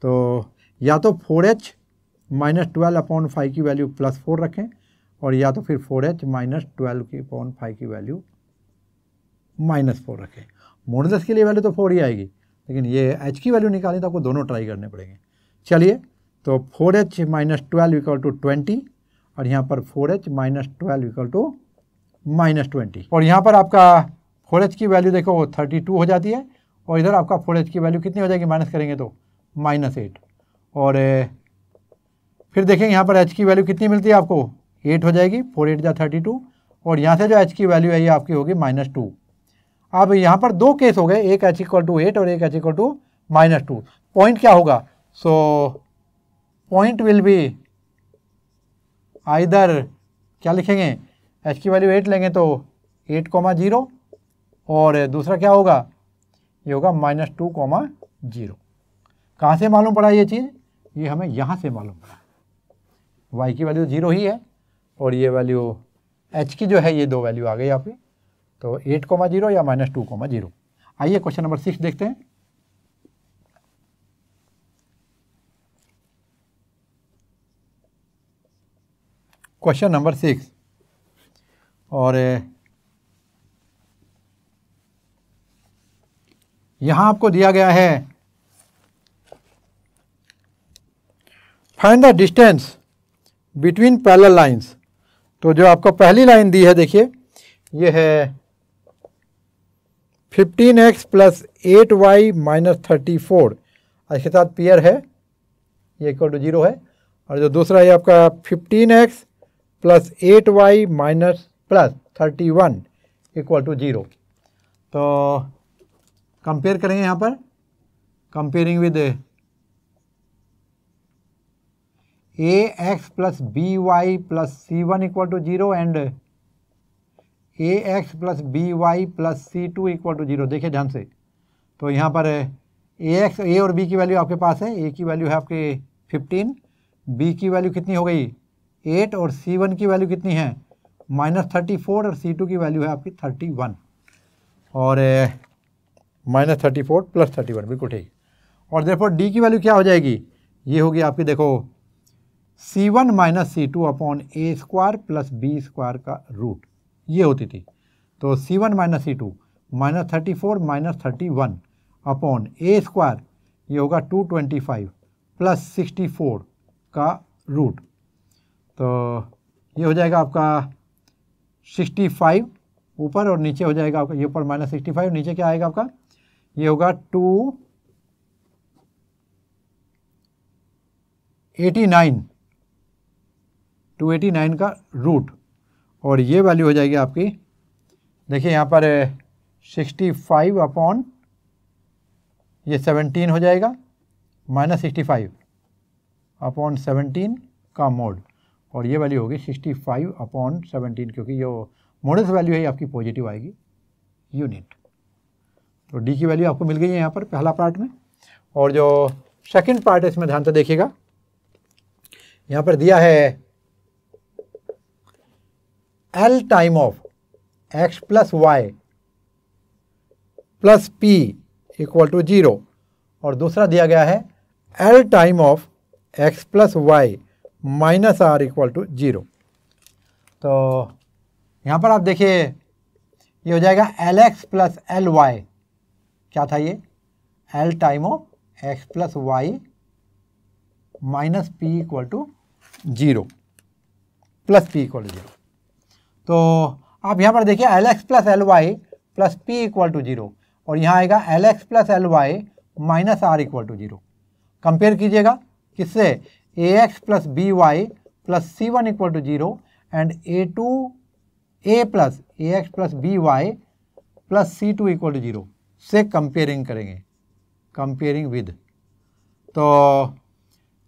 S1: तो या तो 4h - 12/5 की वैल्यू +4 रखें, और या तो फिर 4h - 12/5 की वैल्यू -4 रखें। मॉडुलस के लिए वैल्यू तो 4 ही आएगी, लेकिन ये h की वैल्यू निकालें तो आपको दोनों ट्राई करने पड़ेंगे। चलिए, तो 4h - 12 = 20, और यहाँ पर 4h - 12 = -20, और यहाँ पर आपका 4h की वैल्यू देखो 32 हो जाती है, और इधर आपका 4h की वैल्यू कितनी हो जाएगी, माइनस करेंगे तो -8, और फिर देखेंगे यहाँ पर h की वैल्यू कितनी मिलती है आपको, 8 हो जाएगी, 4 8 जा 32, और यहाँ से जो h की वैल्यू है ये आपकी होगी -2। अब यहाँ पर 2 केस हो गए, एक h = 8 और एक h = -2। पॉइंट क्या होगा, so point will be either, क्या लिखेंगे, h की वैल्यू 8 लेंगे तो 8,0, और दूसरा क्या होगा, ये होगा -2,0। कहाँ से मालूम पड़ा ये चीज़, ये हमें यहाँ से मालूम पड़ा। y की वैल्यू 0 ही है, और ये वैल्यू h की जो है ये 2 वैल्यू आ गई आपकी, तो 8,0 या -2,0। आइए क्वेश्चन नंबर 6 देखते हैं। क्वेश्चन नंबर 6, और यहाँ आपको दिया गया है find the distance between parallel lines. तो जो आपको पहली लाइन दी है, देखिए ये है 15x + 8y - 34, इसके साथ पेयर है, ये = 0 है, और जो दूसरा है आपका 15x + 8y - 31 = 0। तो कंपेयर करेंगे यहाँ पर, comparing with ax + by + c1 = 0 and ax + by + c2 = 0। देखिए ध्यान से, तो यहाँ पर a और b की वैल्यू आपके पास है, a की वैल्यू है आपके 15, b की वैल्यू कितनी हो गई 8, और c1 की वैल्यू कितनी है -34, और c2 की वैल्यू है आपकी 31, और -34 + 31, बिल्कुल ठीक। और देखो d की वैल्यू क्या हो जाएगी, ये होगी आपकी, देखो c1 - c2 upon a² + b² का रूट, ये होती थी। तो c1 - c2 -34 - 31 अपॉन a², ये होगा 225 + 64 का रूट, तो ये हो जाएगा आपका 65 ऊपर, और नीचे हो जाएगा आपका, ये ऊपर -65, नीचे क्या आएगा आपका, ये होगा 289 का रूट, और ये वैल्यू हो जाएगी आपकी, देखिए यहाँ पर 65 अपॉन ये 17 हो जाएगा, -65 अपॉन 17 का मोड, और ये वैल्यू होगी 65 अपॉन 17, क्योंकि जो मॉडल्स वैल्यू है आपकी पॉजिटिव आएगी, यूनिट। तो डी की वैल्यू आपको मिल गई है यहाँ पर पहला पार्ट में। और जो सेकंड पार्ट है इसमें ध्यान से देखिएगा, यहाँ पर दिया है L time of x + y + p = 0, और दूसरा दिया गया है L time of x + y - r = 0। तो यहाँ पर आप देखिए, ये हो जाएगा Lx + Ly, क्या था ये, L time of x + y - p = 0 + p = 0। तो आप यहाँ पर देखिए Lx + Ly + p = 0, और यहाँ आएगा Lx + Ly - r = 0। कंपेयर कीजिएगा किससे, ax + by + c1 = 0 and a + ax + by + c2 = 0 से कंपेयरिंग करेंगे, कंपेयरिंग विद। तो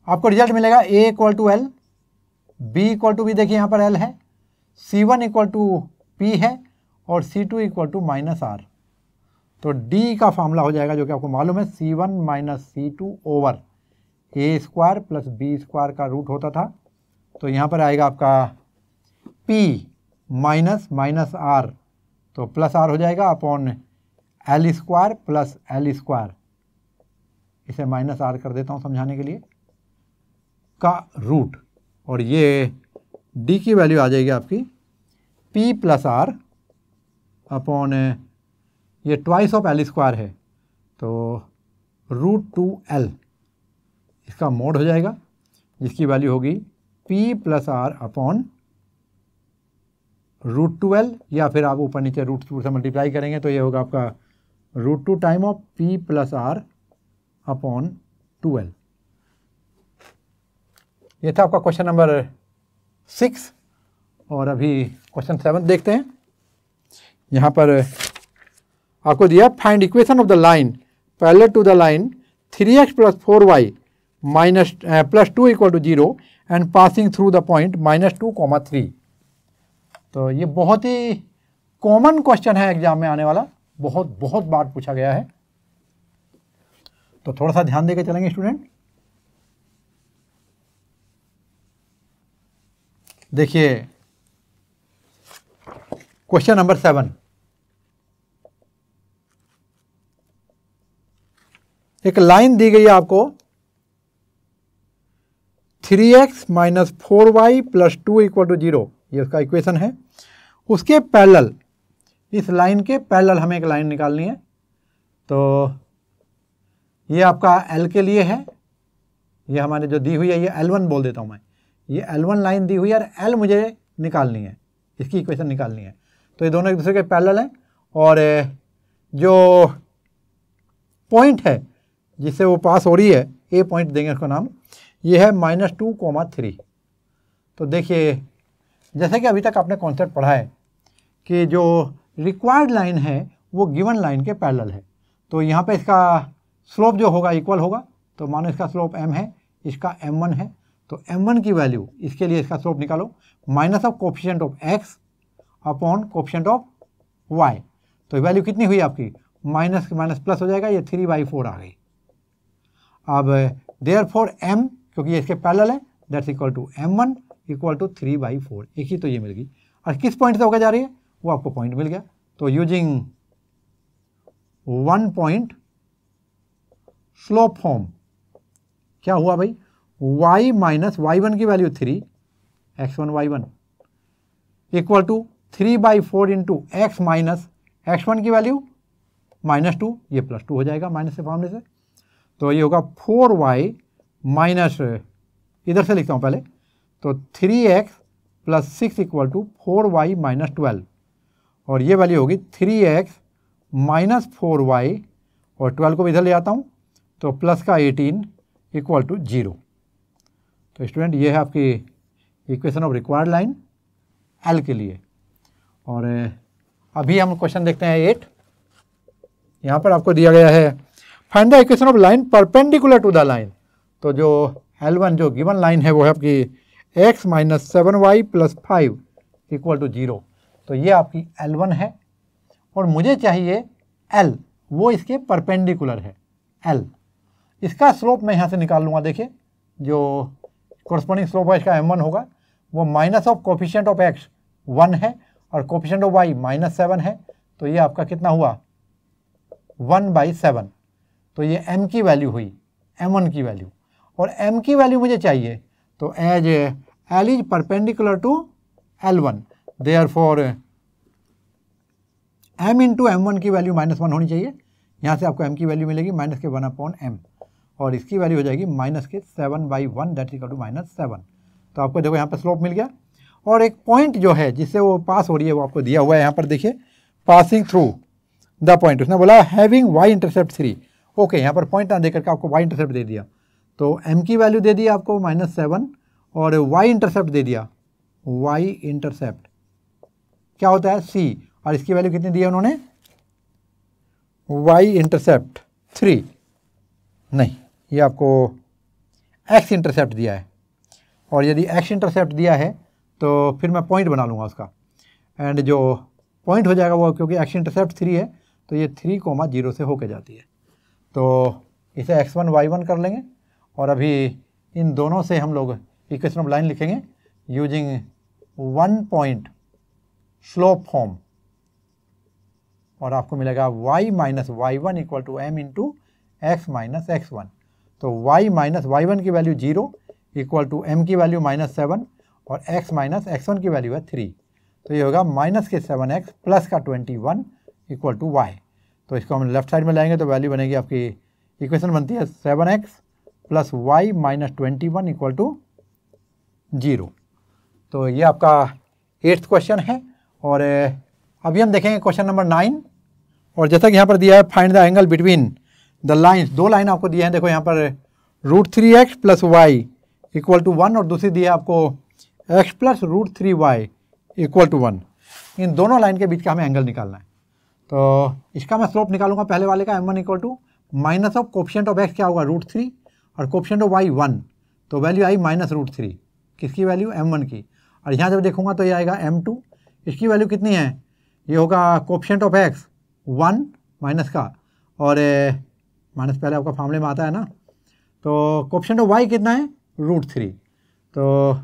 S1: आपको रिजल्ट मिलेगा a = L, b = भी देखिए यहाँ पर L है, c1 = p है, और c2 = -r। तो d का फार्मूला हो जाएगा, जो कि आपको मालूम है, c1 - c2 over a² + b² का रूट होता था। तो यहाँ पर आएगा आपका p माइनस माइनस आर, तो प्लस आर हो जाएगा upon L square plus L square, इसे माइनस आर कर देता हूँ समझाने के लिए, का रूट, और ये डी की वैल्यू आ जाएगी आपकी पी प्लस आर अपॉन, ये ट्वाइस ऑफ एल स्क्वायर है तो √2l, इसका मोड हो जाएगा जिसकी वैल्यू होगी p plus r upon √2l, या फिर आप ऊपर नीचे √2 से मल्टीप्लाई करेंगे तो ये होगा आपका √2 time of p plus r upon 2l। ये था आपका क्वेश्चन नंबर 6, और अभी क्वेश्चन 7 देखते हैं। यहाँ पर आपको दिया find equation of the line parallel to the line 3x plus 4y minus plus 2 equal to 0 and passing through the point -2, 3। तो ये बहुत ही कॉमन क्वेश्चन है एग्जाम में आने वाला, बहुत बार पूछा गया है, तो थोड़ा सा ध्यान देकर चलेंगे स्टूडेंट। देखिए क्वेश्चन नंबर 7, एक लाइन दी गई है आपको 3x minus 4y plus 2 equal to 0, ये उसका इक्वेशन है। उसके पैरेलल, इस लाइन के पैरेलल हमें एक लाइन निकालनी है, तो ये आपका L के लिए है, ये हमारे जो दी हुई है ये L1 बोल देता हूँ मैं, ये L1 लाइन दी हुई है और L मुझे निकालनी है, इसकी इक्वेशन निकालनी है। तो ये दोनों एक दूसरे के पैरेलल हैं, और जो पॉइंट है जिससे वो पास हो रही है, ए पॉइंट देंगे उसका नाम, ये है -2, 3। तो देखिए जैसे कि अभी तक आपने कॉन्सेप्ट पढ़ा है कि जो रिक्वायर्ड लाइन है वो गिवन लाइन के पैरेलल है, तो यहाँ पे इसका स्लोप जो होगा इक्वल होगा, तो मानो इसका स्लोप m है, इसका m1 है, तो m1 की वैल्यू, इसके लिए इसका स्लोप निकालो, minus of coefficient of x upon coefficient of y, तो वैल्यू कितनी हुई आपकी, माइनस के माइनस प्लस हो जाएगा, ये 3/4 आ गई। अब देयरफॉर m, क्योंकि ये इसके पैरेलल है, that's equal to m1 equal to 3/4, एक ही तो ये मिल गई। और किस पॉइंट से होकर जा रही है, वो आपको पॉइंट मिल गया, तो यूजिंग 1 पॉइंट स्लोप फॉर्म क्या हुआ भाई, y माइनस y1 की value 3, x1 y1 equal to 3/4 into x minus x1 की वैल्यू -2, ये +2 हो जाएगा माइनस से फॉर्मूले से, तो ये होगा 4y माइनस, इधर से लिखता हूँ पहले, तो 3x plus 6 equal to 4y minus 12, और ये वैल्यू होगी 3x माइनस 4y, और 12 को भी इधर ले आता हूँ तो प्लस का 18 इक्वल टू 0। तो स्टूडेंट ये है आपकी equation of required line L के लिए। और अभी हम क्वेश्चन देखते हैं 8। यहाँ पर आपको दिया गया है find the equation of line perpendicular to the line, तो जो L1 जो गिवन लाइन है वो है आपकी x minus 7y plus 5 equal to 0, तो ये आपकी L1 है, और मुझे चाहिए L, वो इसके परपेंडिकुलर है L, इसका स्लोप मैं यहाँ से निकाल लूँगा। देखिए जो कोरस्पॉन्डिंग स्लोप है इसका m1 होगा, वो minus of coefficient of x 1 है और कोफिशिएंट ऑफ y -7 है, तो ये आपका कितना हुआ 1/7, तो ये m की वैल्यू हुई, m1 की वैल्यू, और m की वैल्यू मुझे चाहिए, तो as L is perpendicular to L1, therefore m into m1 की वैल्यू -1 होनी चाहिए, यहाँ से आपको m की वैल्यू मिलेगी माइनस के 1/m, और इसकी वैल्यू हो जाएगी माइनस के 7/1 दैट इक्वल टू -7। तो आपको देखो यहाँ पर स्लोप मिल गया, और एक पॉइंट जो है जिससे वो पास हो रही है वो आपको दिया हुआ है यहाँ पर, देखिए पासिंग थ्रू द पॉइंट, उसने बोला हैविंग y इंटरसेप्ट 3, ओके यहाँ पर पॉइंट ना देकर के आपको y इंटरसेप्ट दे दिया, तो m की वैल्यू दे दी आपको -7, और y इंटरसेप्ट दे दिया, y इंटरसेप्ट क्या होता है c, और इसकी वैल्यू कितनी दी है उन्होंने, y इंटरसेप्ट 3 नहीं, ये आपको x इंटरसेप्ट दिया है, और यदि x इंटरसेप्ट दिया है तो फिर मैं पॉइंट बना लूँगा उसका, एंड जो पॉइंट हो जाएगा वो, क्योंकि x इंटरसेप्ट 3 है तो ये 3,0 से होके जाती है, तो इसे x1 y1 कर लेंगे, और अभी इन दोनों से हम लोग इक्वेशन ऑफ लाइन लिखेंगे यूजिंग 1 पॉइंट स्लोप फॉर्म, और आपको मिलेगा y minus y1 equal to m into x minus x1। तो y माइनस y1 की वैल्यू 0 इक्वल टू m की वैल्यू -7 और x माइनस x1 की वैल्यू है 3। तो ये होगा माइनस के 7x प्लस का 21 इक्वल टू y। तो इसको हम लेफ्ट साइड में लाएंगे तो वैल्यू बनेगी, आपकी इक्वेशन बनती है 7x plus y minus 21 equal to 0। तो ये आपका 8th क्वेश्चन है। और अभी हम देखेंगे क्वेश्चन नंबर 9। और जैसा कि यहाँ पर दिया है find the angle between the lines, 2 line आपको दिए हैं। देखो यहाँ पर √3x plus y equal to 1 और दूसरी दी है आपको x plus √3y equal to 1। इन दोनों लाइन के बीच का हमें एंगल निकालना है। तो इसका मैं स्लोप निकालूंगा पहले वाले का, m1 equal to minus of coefficient of x क्या होगा √3 और कोफिशिएंट ऑफ y 1। तो वैल्यू आई माइनस √3, किसकी वैल्यू m1 की। और यहाँ जब देखूंगा तो ये आएगा m2, इसकी वैल्यू कितनी है, ये होगा कोफिशिएंट ऑफ x 1 माइनस का, और माइनस पहले आपका फार्मूले में आता है ना। तो कोफिशिएंट ऑफ y कितना है √3। तो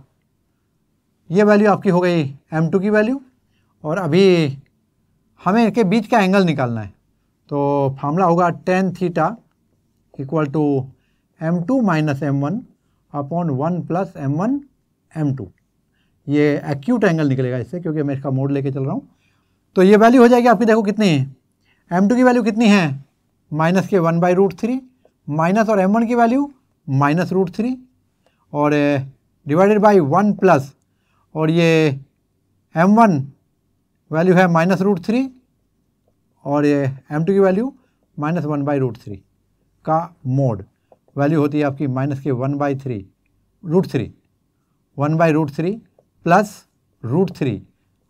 S1: ये वैल्यू आपकी हो गई m2 की वैल्यू। और अभी हमें इनके बीच का एंगल निकालना है। तो फार्मूला होगा tan theta equal to m2 minus m1 upon 1 plus m1 m2। ये एक्यूट एंगल निकलेगा इससे, क्योंकि मैं इसका मोड लेके चल रहा हूँ। तो ये वैल्यू हो जाएगी आपकी, देखो कितनी है, m2 की वैल्यू कितनी है माइनस के 1/√3 माइनस, और m1 की वैल्यू माइनस √3 और डिवाइडेड बाई 1 प्लस, और ये m1 वैल्यू है माइनस √3 और ये m2 की वैल्यू माइनस 1/√3 का मोड। वैल्यू होती है आपकी माइनस के 1/3 1/√3 प्लस √3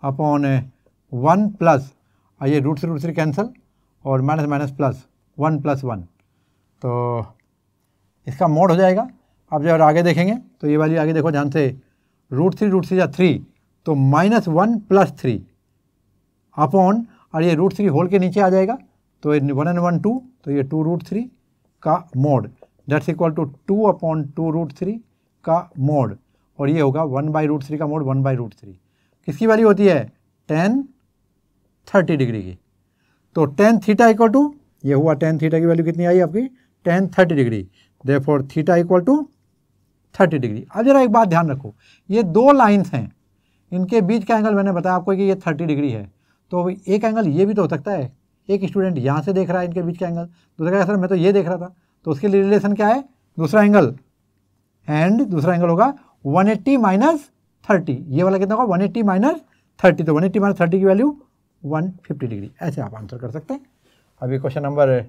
S1: अपॉन 1 प्लस, ये √3 कैंसिल और माइनस माइनस प्लस 1 प्लस 1। तो इसका मोड हो जाएगा। अब जब आगे देखेंगे तो ये वाली आगे देखो ध्यान से, √3 या 3, तो माइनस 1 प्लस 3 अपॉन, और ये √3 होल के नीचे आ जाएगा, तो 1 and 1 2, तो ये 2√3 का mod, that's equal to 2 upon 2√3 का मोड, और ये होगा 1/√3 का मोड 1/√3। किसकी वैल्यू होती है tan 30 डिग्री की। तो tan थीटा इक्वल टू, ये हुआ tan थीटा की वैल्यू कितनी आई आपकी tan 30 degree, therefore theta equal to 30 degree. अब जरा एक बात ध्यान रखो, ये 2 लाइन्स हैं, इनके बीच का एंगल मैंने बताया आपको कि ये 30 डिग्री है। तो एक एंगल ये भी तो हो सकता है, एक स्टूडेंट यहाँ से देख रहा है इनके बीच का एंगल, दूसरा का सर मैं तो ये देख रहा था, तो उसके लिए रिलेशन क्या है, दूसरा एंगल, एंड दूसरा एंगल होगा 180 माइनस 30। ये वाला कितना होगा 180 माइनस 30, तो 180 माइनस 30 की वैल्यू 150 डिग्री। ऐसे आप आंसर कर सकते हैं। अभी क्वेश्चन नंबर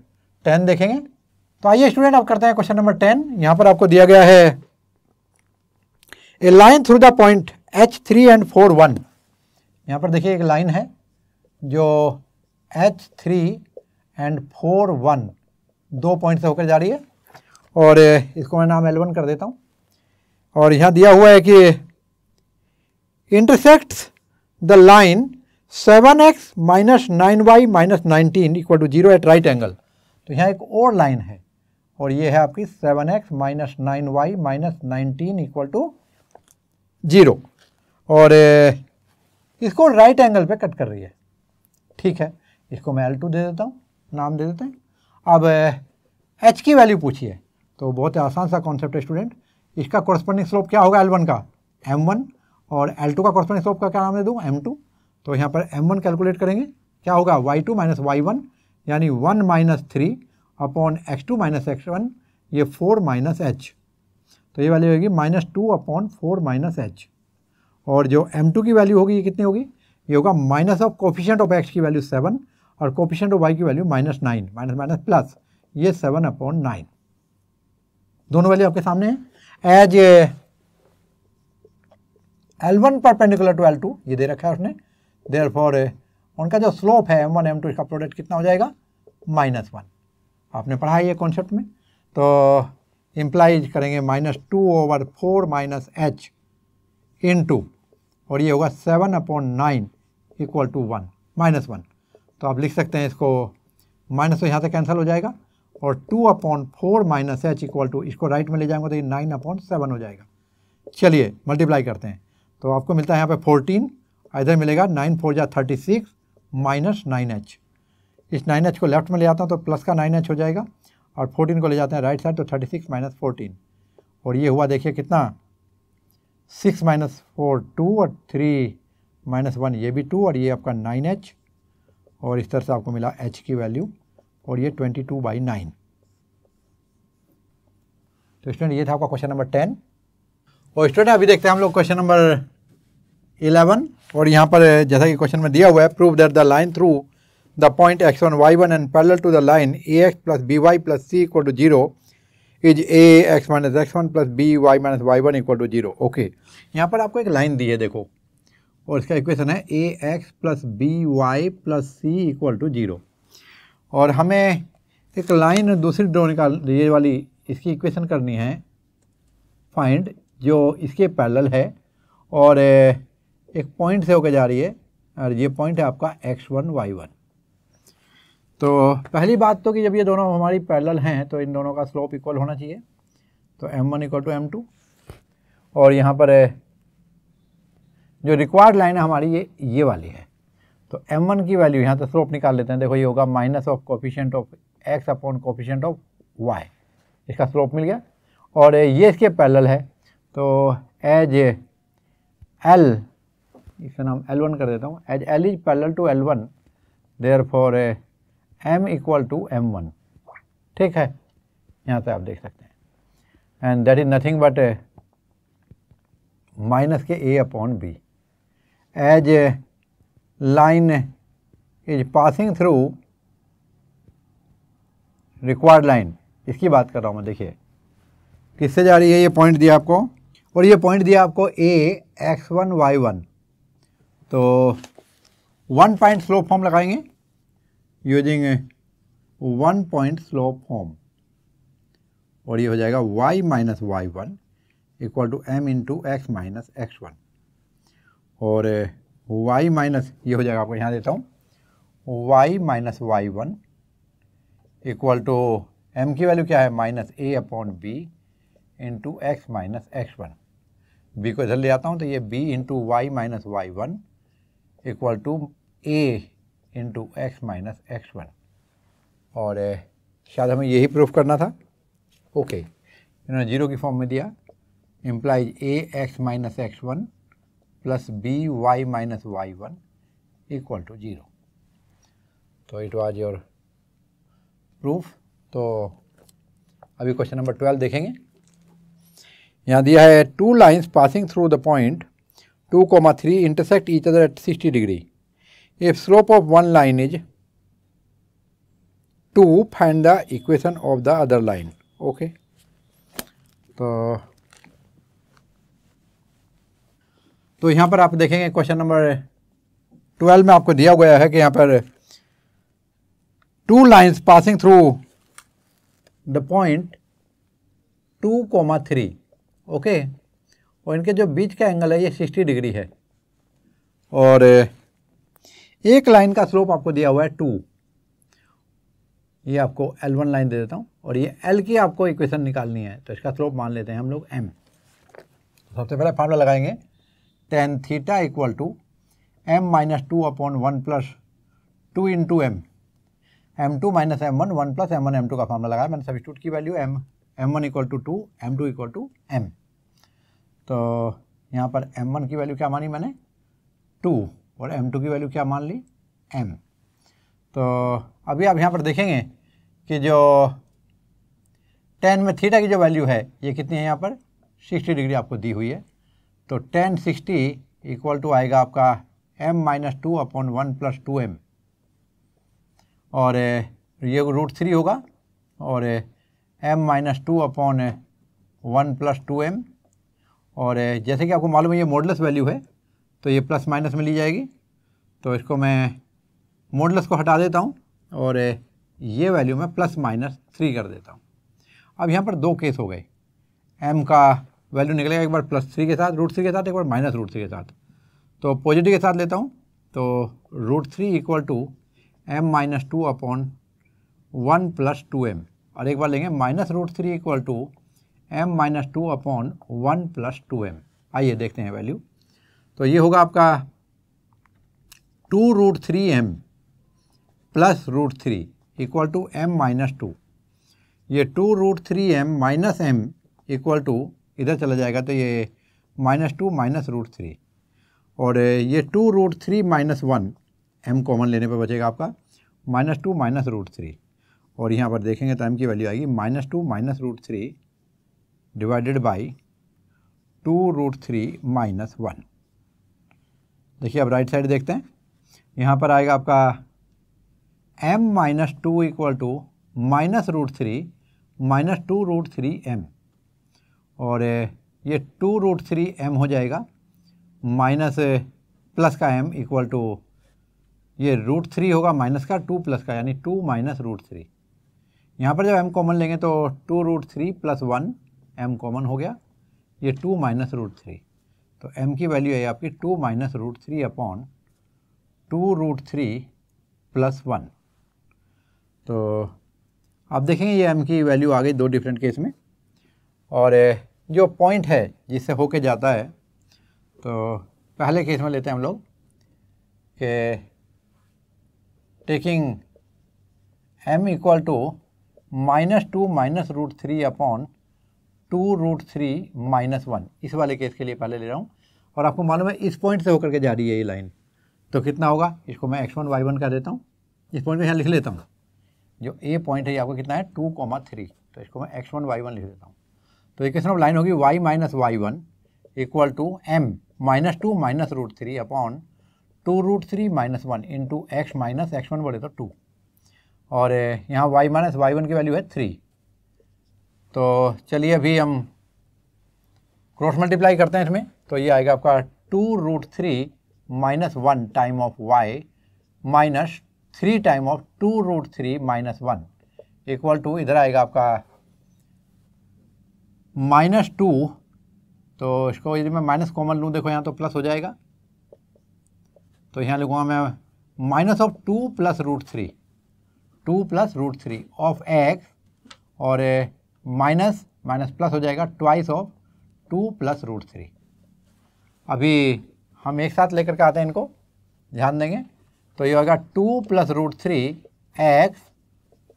S1: 10 देखेंगे। तो आइए स्टूडेंट आप करते हैं क्वेश्चन नंबर 10। यहाँ पर आपको दिया गया है a line through the point H3 and 4 1। यहाँ पर देखिए एक लाइन है जो H3 and 4 1 2 पॉइंट से होकर जा रही है, और इसको मैं नाम L1 कर देता हूँ। और यहाँ दिया हुआ है कि intersects the line 7x minus 9y minus 19 equal to 0 at right angle. तो यहाँ एक और लाइन है, और ये है आपकी 7x minus 9y minus 19 equal to 0, और इसको राइट एंगल पे कट कर रही है। ठीक है, इसको मैं L2 दे देता हूँ, नाम दे देते हैं। अब h की वैल्यू पूछिए, तो बहुत आसान सा कॉन्सेप्ट है स्टूडेंट। इसका कोरस्पॉन्डिंग स्लोप क्या होगा L1 का m1, और L2 का कोरस्पॉन्डिंग स्लोप का क्या नाम दे दूँ m2। तो यहाँ पर m1 कैलकुलेट करेंगे, क्या होगा y2 माइनस y1 यानी 1 minus 3 upon x2 minus x1, ये 4 माइनस h। तो ये वैल्यू होगी -2 अपॉन 4 माइनस h। और जो m2 की वैल्यू होगी ये कितनी होगी, ये होगा minus of coefficient of x की वैल्यू 7 और कोफिशिएंट ऑफ y की वैल्यू -9, माइनस माइनस प्लस, ये 7 अपॉन 9। दोनों वैल्यू आपके सामने है। As L1 perpendicular to L2 ये दे रखा है उसने, देयरफॉर उनका जो स्लोप है m1 m2 इसका प्रोडक्ट कितना हो जाएगा -1। आपने पढ़ा है ये कॉन्सेप्ट में। तो इम्प्लाइज करेंगे -2/4 माइनस h इंटू, और ये होगा 7 अपॉन 9 इक्वल टू 1 -1। तो आप लिख सकते हैं इसको, माइनस तो यहाँ से कैंसिल हो जाएगा, और 2/4 माइनस h इक्वल टू, इसको राइट में ले जाएंगे तो ये 9/7 हो जाएगा। चलिए मल्टीप्लाई करते हैं, तो आपको मिलता है यहाँ पे 14, इधर मिलेगा 9 4 जा 36 माइनस 9h। इस 9h को लेफ्ट में ले आता हूँ तो प्लस का 9h हो जाएगा, और 14 को ले जाते हैं राइट साइड तो 36 माइनस 14, और ये हुआ देखिए कितना 6 माइनस 4 2 और 3 माइनस 1 ये भी 2, और ये आपका 9h, और इस तरह से आपको मिला h की वैल्यू, और ये 22/9। तो स्टूडेंट ये था आपका क्वेश्चन नंबर 10। और स्टूडेंट अभी देखते हैं हम लोग क्वेश्चन नंबर 11, और यहाँ पर जैसा कि क्वेश्चन में दिया हुआ है, prove that the line through the point x1 y1 and parallel to the line ax plus by plus c equal to 0 is ax minus x1 plus by minus y1 equal to 0। Okay, यहाँ पर आपको एक line दी है देखो, और इसका equation है ax plus by plus c equal to 0, और हमें एक लाइन दूसरी ड्रॉ निकाल, ये वाली इसकी इक्वेशन करनी है फाइंड, जो इसके पैरेलल है और एक पॉइंट से होकर जा रही है, और ये पॉइंट है आपका x1 y1। तो पहली बात तो कि जब ये दोनों हमारी पैरेलल हैं तो इन दोनों का स्लोप इक्वल होना चाहिए, तो m1 इक्वल टू m2, और यहाँ पर जो रिक्वायर्ड लाइन है हमारी ये वाली है, तो m1 की वैल्यू यहाँ तो स्लोप निकाल लेते हैं। देखो ये होगा minus of coefficient of x upon coefficient of y, इसका स्लोप मिल गया, और ये इसके पैरेलल है, तो एज L, इसका नाम L1 कर देता हूँ, as L is parallel to L1 therefore M equal to M1। ठीक है, यहाँ से आप देख सकते हैं, and that is nothing but minus के A upon B, as line is passing through required line, इसकी बात कर रहा हूँ मैं। देखिए किससे जा रही है, ये पॉइंट दिया आपको, और ये पॉइंट दिया आपको ax1 y1, तो 1 पॉइंट स्लोप फॉर्म लगाएंगे यूजिंग 1 पॉइंट स्लोप फॉर्म, और ये हो जाएगा y minus y1 equal to m into x minus x1, और y माइनस ये हो जाएगा, आपको यहाँ देता हूँ, y minus y1 equal to m की वैल्यू क्या है minus a upon b into x minus x1, b को इधर ले आता हूँ तो ये b into y minus y1 equal to a into x minus x1, और शायद हमें यही प्रूफ करना था। ओके, इन्होंने जीरो की फॉर्म में दिया, implies ax minus x1 plus by minus y1 equal to 0, तो इट वाज योर प्रूफ। तो अभी क्वेश्चन नंबर 12 देखेंगे। यहाँ दिया है 2 lines passing through the point 2,3 intersect each other at 60 degree, if slope of one line is 2 find the equation of the other line. Okay, तो यहाँ पर आप देखेंगे क्वेश्चन नंबर 12 में आपको दिया गया है कि यहाँ पर 2 lines passing through the point 2,3, okay, और इनके जो बीच का एंगल है ये 60 डिग्री है, और एक लाइन का स्लोप आपको दिया हुआ है 2, ये आपको L1 लाइन दे देता हूँ, और ये L की आपको इक्वेशन निकालनी है, तो इसका स्लोप मान लेते हैं हम लोग m। सबसे पहले फार्मूला लगाएंगे tan theta equal to m minus 2 upon 1 plus 2 into m, m2 minus m1 1 plus m1 m2 का फार्मूला लगाया मैंने, सब्स्टिट्यूट की value m1 equal to 2, m2 equal to m, तो यहाँ पर m1 की वैल्यू क्या मानी मैंने 2, और m2 की वैल्यू क्या मान ली m। तो अभी आप यहाँ पर देखेंगे कि जो tan में थीटा की जो वैल्यू है ये कितनी है, यहाँ पर 60 डिग्री आपको दी हुई है, तो tan 60 इक्वल टू आएगा आपका m minus 2 upon 1 plus 2m, और ये √3 होगा, और m minus 2 upon 1 plus 2m, और जैसे कि आपको मालूम है ये मॉडुलस वैल्यू है तो ये प्लस माइनस में ली जाएगी, तो इसको मैं मॉडुलस को हटा देता हूँ और ये वैल्यू मैं प्लस माइनस 3 कर देता हूँ। अब यहाँ पर दो केस हो गए, m का वैल्यू निकलेगा एक बार +3 के साथ √3 के साथ, एक बार -√3 के साथ, तो पॉजिटिव के साथ लेता हूँ, तो √3 equal to m minus 2 upon 1 plus 2m, और एक बार लेंगे -√3 equal to m minus 2 upon 1 plus 2m। आइए देखते हैं वैल्यू, तो ये होगा आपका 2√3m plus √3 equal to m-2। ये 2√3m minus m equal to इधर चला जाएगा तो ये -2 माइनस √3, और ये 2√3 माइनस 1 m कॉमन लेने पर बचेगा आपका -2 माइनस √3, और यहाँ पर देखेंगे तो m की वैल्यू आएगी -2 माइनस √3 डिवाइडेड बाई 2√3 माइनस 1। देखिए अब राइट साइड देखते हैं, यहाँ पर आएगा आपका m-2 equal to minus √3 minus 2√3m, और ये 2√3m हो जाएगा माइनस प्लस का m इक्वल टू ये √3 होगा माइनस का 2 प्लस का, यानी 2 माइनस √3। यहाँ पर जब m कॉमन लेंगे तो 2√3 प्लस 1 m कॉमन हो गया, ये 2 माइनस √3, तो m की वैल्यू है आपकी 2 माइनस √3 अपॉन 2√3 प्लस 1। तो आप देखेंगे ये m की वैल्यू आ गई दो डिफरेंट केस में, और जो पॉइंट है जिससे होके जाता है, तो पहले केस में लेते हैं हम लोग कि taking m equal to -2 minus √3 upon 2√3 minus 1, इस वाले केस के लिए पहले ले रहा हूँ, और आपको मालूम है इस पॉइंट से होकर के जा रही है ये लाइन, तो कितना होगा, इसको मैं x1 y1 कर देता हूँ, इस पॉइंट में यहाँ लिख लेता हूँ, जो a पॉइंट है ये आपको कितना है 2,3, तो इसको मैं x1 y1 लिख देता हूँ। तो इक्वेशन ऑफ लाइन होगी y minus y1 equal to m -2 minus √3 upon 2√3 minus 1 into x minus x1 बोले तो 2, और यहाँ y माइनस y1 की वैल्यू है 3। तो चलिए अभी हम क्रॉस मल्टीप्लाई करते हैं इसमें, तो ये आएगा आपका 2√3 minus 1 time of y minus 3 time of 2√3 minus 1 equal to इधर आएगा आपका -2, तो इसको यदि मैं माइनस कॉमन लूँ, देखो यहाँ तो प्लस हो जाएगा, तो यहाँ लिखूँगा मैं minus of 2 plus √3, 2 plus √3 of x, और माइनस माइनस प्लस हो जाएगा ट्वाइस ऑफ 2 प्लस √3। अभी हम एक साथ लेकर के आते हैं, इनको ध्यान देंगे, तो ये होगा 2 plus √3 x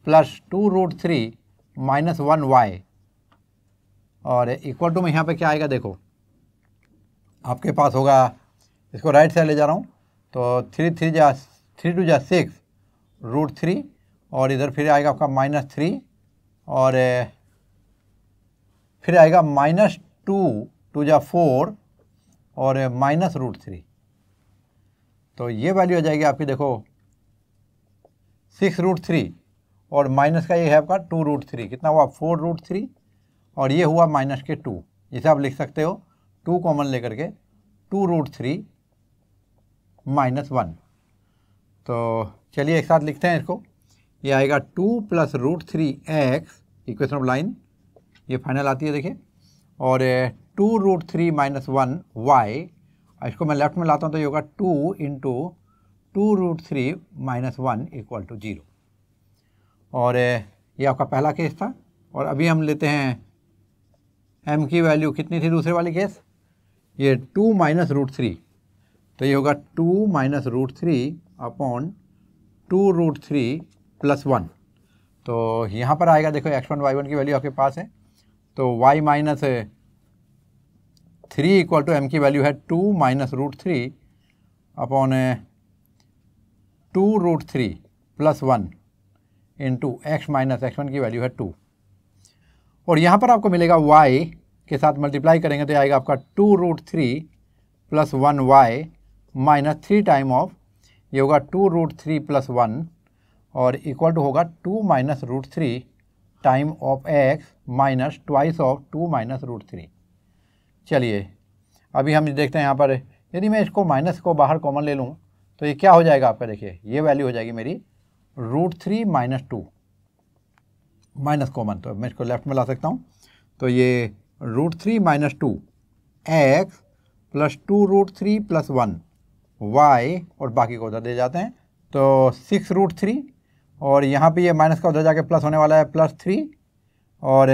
S1: plus 2√3 minus 1 y, और इक्वल टू में यहाँ पे क्या आएगा, देखो आपके पास होगा, इसको राइट साइड ले जा रहा हूँ, तो 3 2 जा 6 √3, और इधर फिर आएगा आपका -3, और फिर आएगा -2 2 जा 4 और माइनस √3, तो ये वैल्यू आ जाएगी आपकी, देखो 6√3, और माइनस का ये है आपका 2√3, कितना हुआ 4√3, और ये हुआ माइनस के 2, जिसे आप लिख सकते हो 2 कॉमन लेकर के 2√3 माइनस 1। तो चलिए एक साथ लिखते हैं इसको, ये आएगा 2 plus √3x equation of line, ये फाइनल आती है देखिए, और 2√3 माइनस 1 y, इसको मैं लेफ्ट में लाता हूँ तो ये होगा 2 इंटू 2√3 माइनस 1 इक्वल टू 0, और ये आपका पहला केस था। और अभी हम लेते हैं m की वैल्यू कितनी थी दूसरे वाली केस, ये 2 माइनस √3, तो ये होगा 2 माइनस √3 अपॉन 2√3 प्लस 1। तो यहाँ पर आएगा, देखो x1 y1 की वैल्यू आपके पास है, तो y minus 3 equal to m की वैल्यू है 2 minus √3 upon 2√3 plus 1 into x minus x1 की वैल्यू है 2, और यहाँ पर आपको मिलेगा y के साथ मल्टीप्लाई करेंगे तो आएगा आपका 2√3 plus 1y minus 3 time of, ये होगा 2√3 प्लस 1, और इक्वल टू होगा 2 minus √3 time of x minus twice of 2 minus √3। चलिए अभी हम देखते हैं यहाँ पर, यदि मैं इसको माइनस को बाहर कॉमन ले लूँ तो ये क्या हो जाएगा आपका, देखिए ये वैल्यू हो जाएगी मेरी √3 माइनस 2, माइनस कॉमन, तो मैं इसको लेफ्ट में ला सकता हूँ, तो ये √3 minus 2 x plus 2√3 plus 1 y, और बाकी को उधर दे जाते हैं, तो 6√3, और यहाँ पे ये माइनस का उधर जाके प्लस होने वाला है प्लस 3, और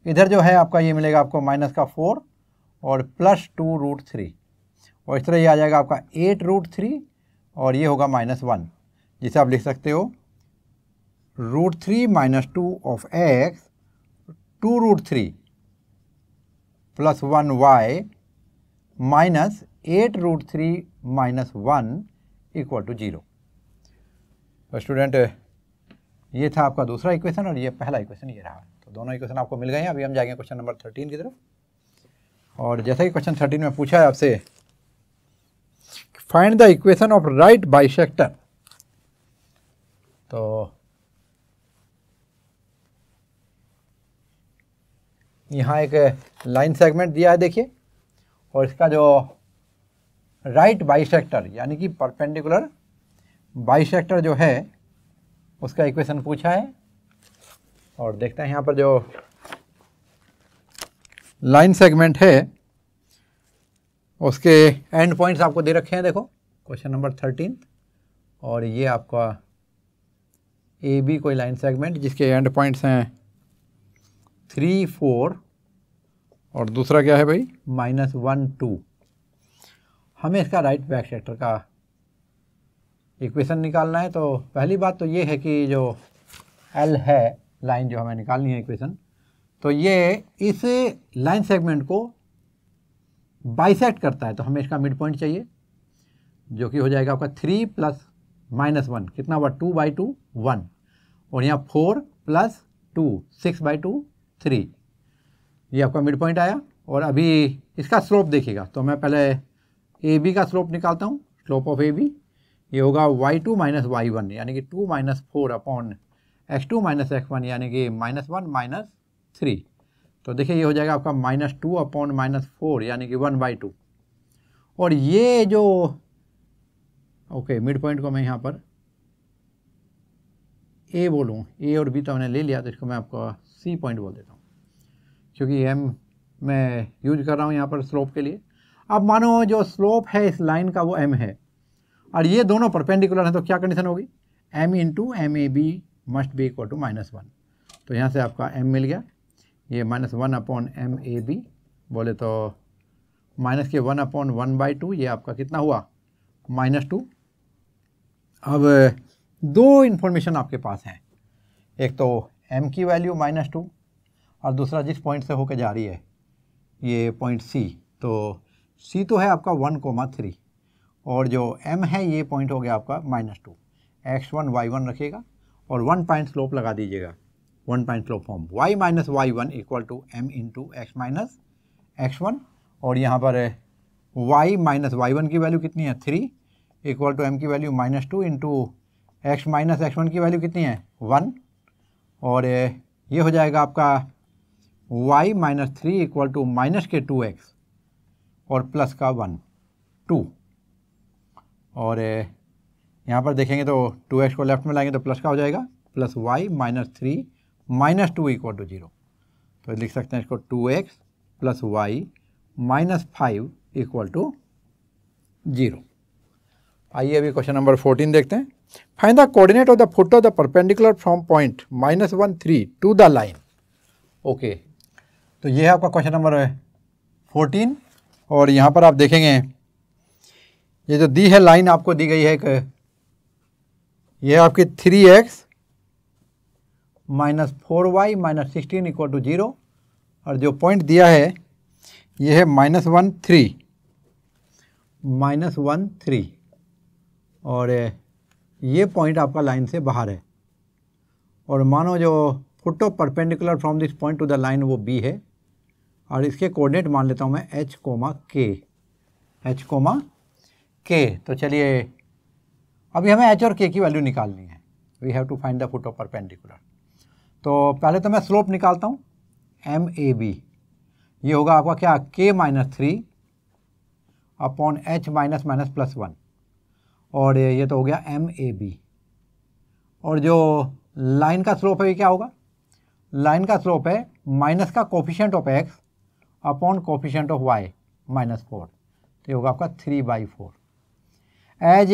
S1: इधर जो है आपका ये मिलेगा आपको माइनस का 4 और प्लस 2√3, और इस तरह ये आ जाएगा आपका 8√3 और ये होगा -1, जिसे आप लिख सकते हो √3 - 2 ऑफ x 2√3 + 1y माइनस 8√3 - 1 = 0। तो स्टूडेंट ये था आपका दूसरा इक्वेशन और ये पहला इक्वेशन ये रहा। तो दोनों इक्वेशन आपको मिल गए हैं। अभी हम जाएंगे क्वेश्चन नंबर 13 की तरफ। और जैसा कि क्वेश्चन 13 में पूछा है आपसे, find the equation of right bisector. तो यहाँ एक लाइन सेगमेंट दिया है देखिए, और इसका जो राइट बाइसेक्टर यानी कि परपेंडिकुलर बाइसेक्टर जो है उसका इक्वेशन पूछा है। और देखते हैं यहाँ पर जो लाइन सेगमेंट है उसके एंड पॉइंट्स आपको दे रखे हैं। देखो क्वेश्चन नंबर 13, और ये आपका ए बी कोई लाइन सेगमेंट जिसके एंड पॉइंट्स हैं 3, 4 और दूसरा क्या है भाई -1, 2। हमें इसका राइट बाइसेक्टर का इक्वेशन निकालना है। तो पहली बात तो ये है कि जो एल है लाइन जो हमें निकालनी है इक्वेशन, तो ये इस लाइन सेगमेंट को बाइसेक्ट करता है। तो हमें इसका मिड पॉइंट चाहिए, जो कि हो जाएगा आपका 3 + -1 कितना हुआ 2/2 1, और यहाँ 4 + 2 6/2 3। ये आपका मिड पॉइंट आया। और अभी इसका स्लोप देखिएगा, तो मैं पहले ए बी का स्लोप निकालता हूँ। स्लोप ऑफ ए बी ये होगा y2 - y1 यानी कि 2 - 4 अपॉन x2 - x1 यानी कि -1 - 3। तो देखिए ये हो जाएगा आपका -2 अपॉन -4 यानी कि 1/2। और ये जो मिड पॉइंट को मैं यहाँ पर ए बोलूँ, ए और बी तो मैंने ले लिया, तो इसको मैं आपको सी पॉइंट बोल देता हूँ, क्योंकि एम मैं यूज कर रहा हूँ यहाँ पर स्लोप के लिए। अब मानो जो स्लोप है इस लाइन का वो एम है और ये दोनों परपेंडिकुलर हैं, तो क्या कंडीशन होगी m × MAB must be equal to -1। तो यहाँ से आपका m मिल गया, ये -1 अपॉन MAB बोले तो -1/1/2, ये आपका कितना हुआ -2। अब दो इन्फॉर्मेशन आपके पास हैं, एक तो m की वैल्यू -2 और दूसरा जिस पॉइंट से होकर जा रही है ये पॉइंट C। तो C तो है आपका 1,3 और जो m है ये पॉइंट हो गया आपका -2। x1 y1 रखिएगा और 1 पॉइंट स्लोप लगा दीजिएगा, 1 point slope form y - y1 = m × x - x1। और यहाँ पर y - y1 की वैल्यू कितनी है 3 = m की वैल्यू -2 × x - x1 की वैल्यू कितनी है 1। और ये हो जाएगा आपका y - 3 = -2x और प्लस का 1 2। और यहाँ पर देखेंगे तो 2x को लेफ्ट में लाएंगे तो प्लस का हो जाएगा, प्लस y - 3 - 2 = 0। तो लिख सकते हैं इसको 2x + y - 5 = 0। आइए अभी क्वेश्चन नंबर 14 देखते हैं। Find the coordinate of the foot of the perpendicular from point -1 3 to the line. Okay, तो ये है आपका क्वेश्चन नंबर 14। और यहाँ पर आप देखेंगे ये जो दी है लाइन आपको दी गई है एक, ये आपकी 3x - 4y - 16 = 0। और जो पॉइंट दिया है ये है -1 3 और ये पॉइंट आपका लाइन से बाहर है। और मानो जो foot of perpendicular from this point two the line वो b है और इसके कोऑर्डिनेट मान लेता हूँ मैं h, k। तो चलिए अभी हमें h और k की वैल्यू निकालनी है। We have to find the foot of perpendicular. तो पहले तो मैं स्लोप निकालता हूँ MAB, ये होगा आपका क्या k - 3 अपॉन h -+1 और ये तो हो गया MAB। और जो लाइन का स्लोप है ये क्या होगा, लाइन का स्लोप है माइनस का coefficient of x upon coefficient of y -4। तो ये होगा आपका 3/4। As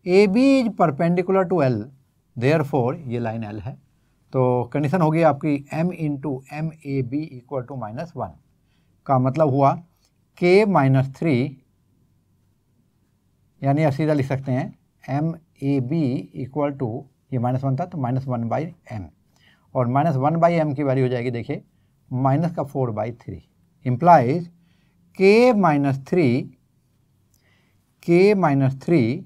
S1: AB is perpendicular to L, therefore ये लाइन L है। तो कंडीशन होगी आपकी m × MAB = -1 का मतलब हुआ k - 3 यानी आप सीधा लिख सकते हैं m A B equal to, ये -1 था तो -1/m, और -1/m की वैल्यू हो जाएगी, देखिए माइनस का 4/3, implies k minus 3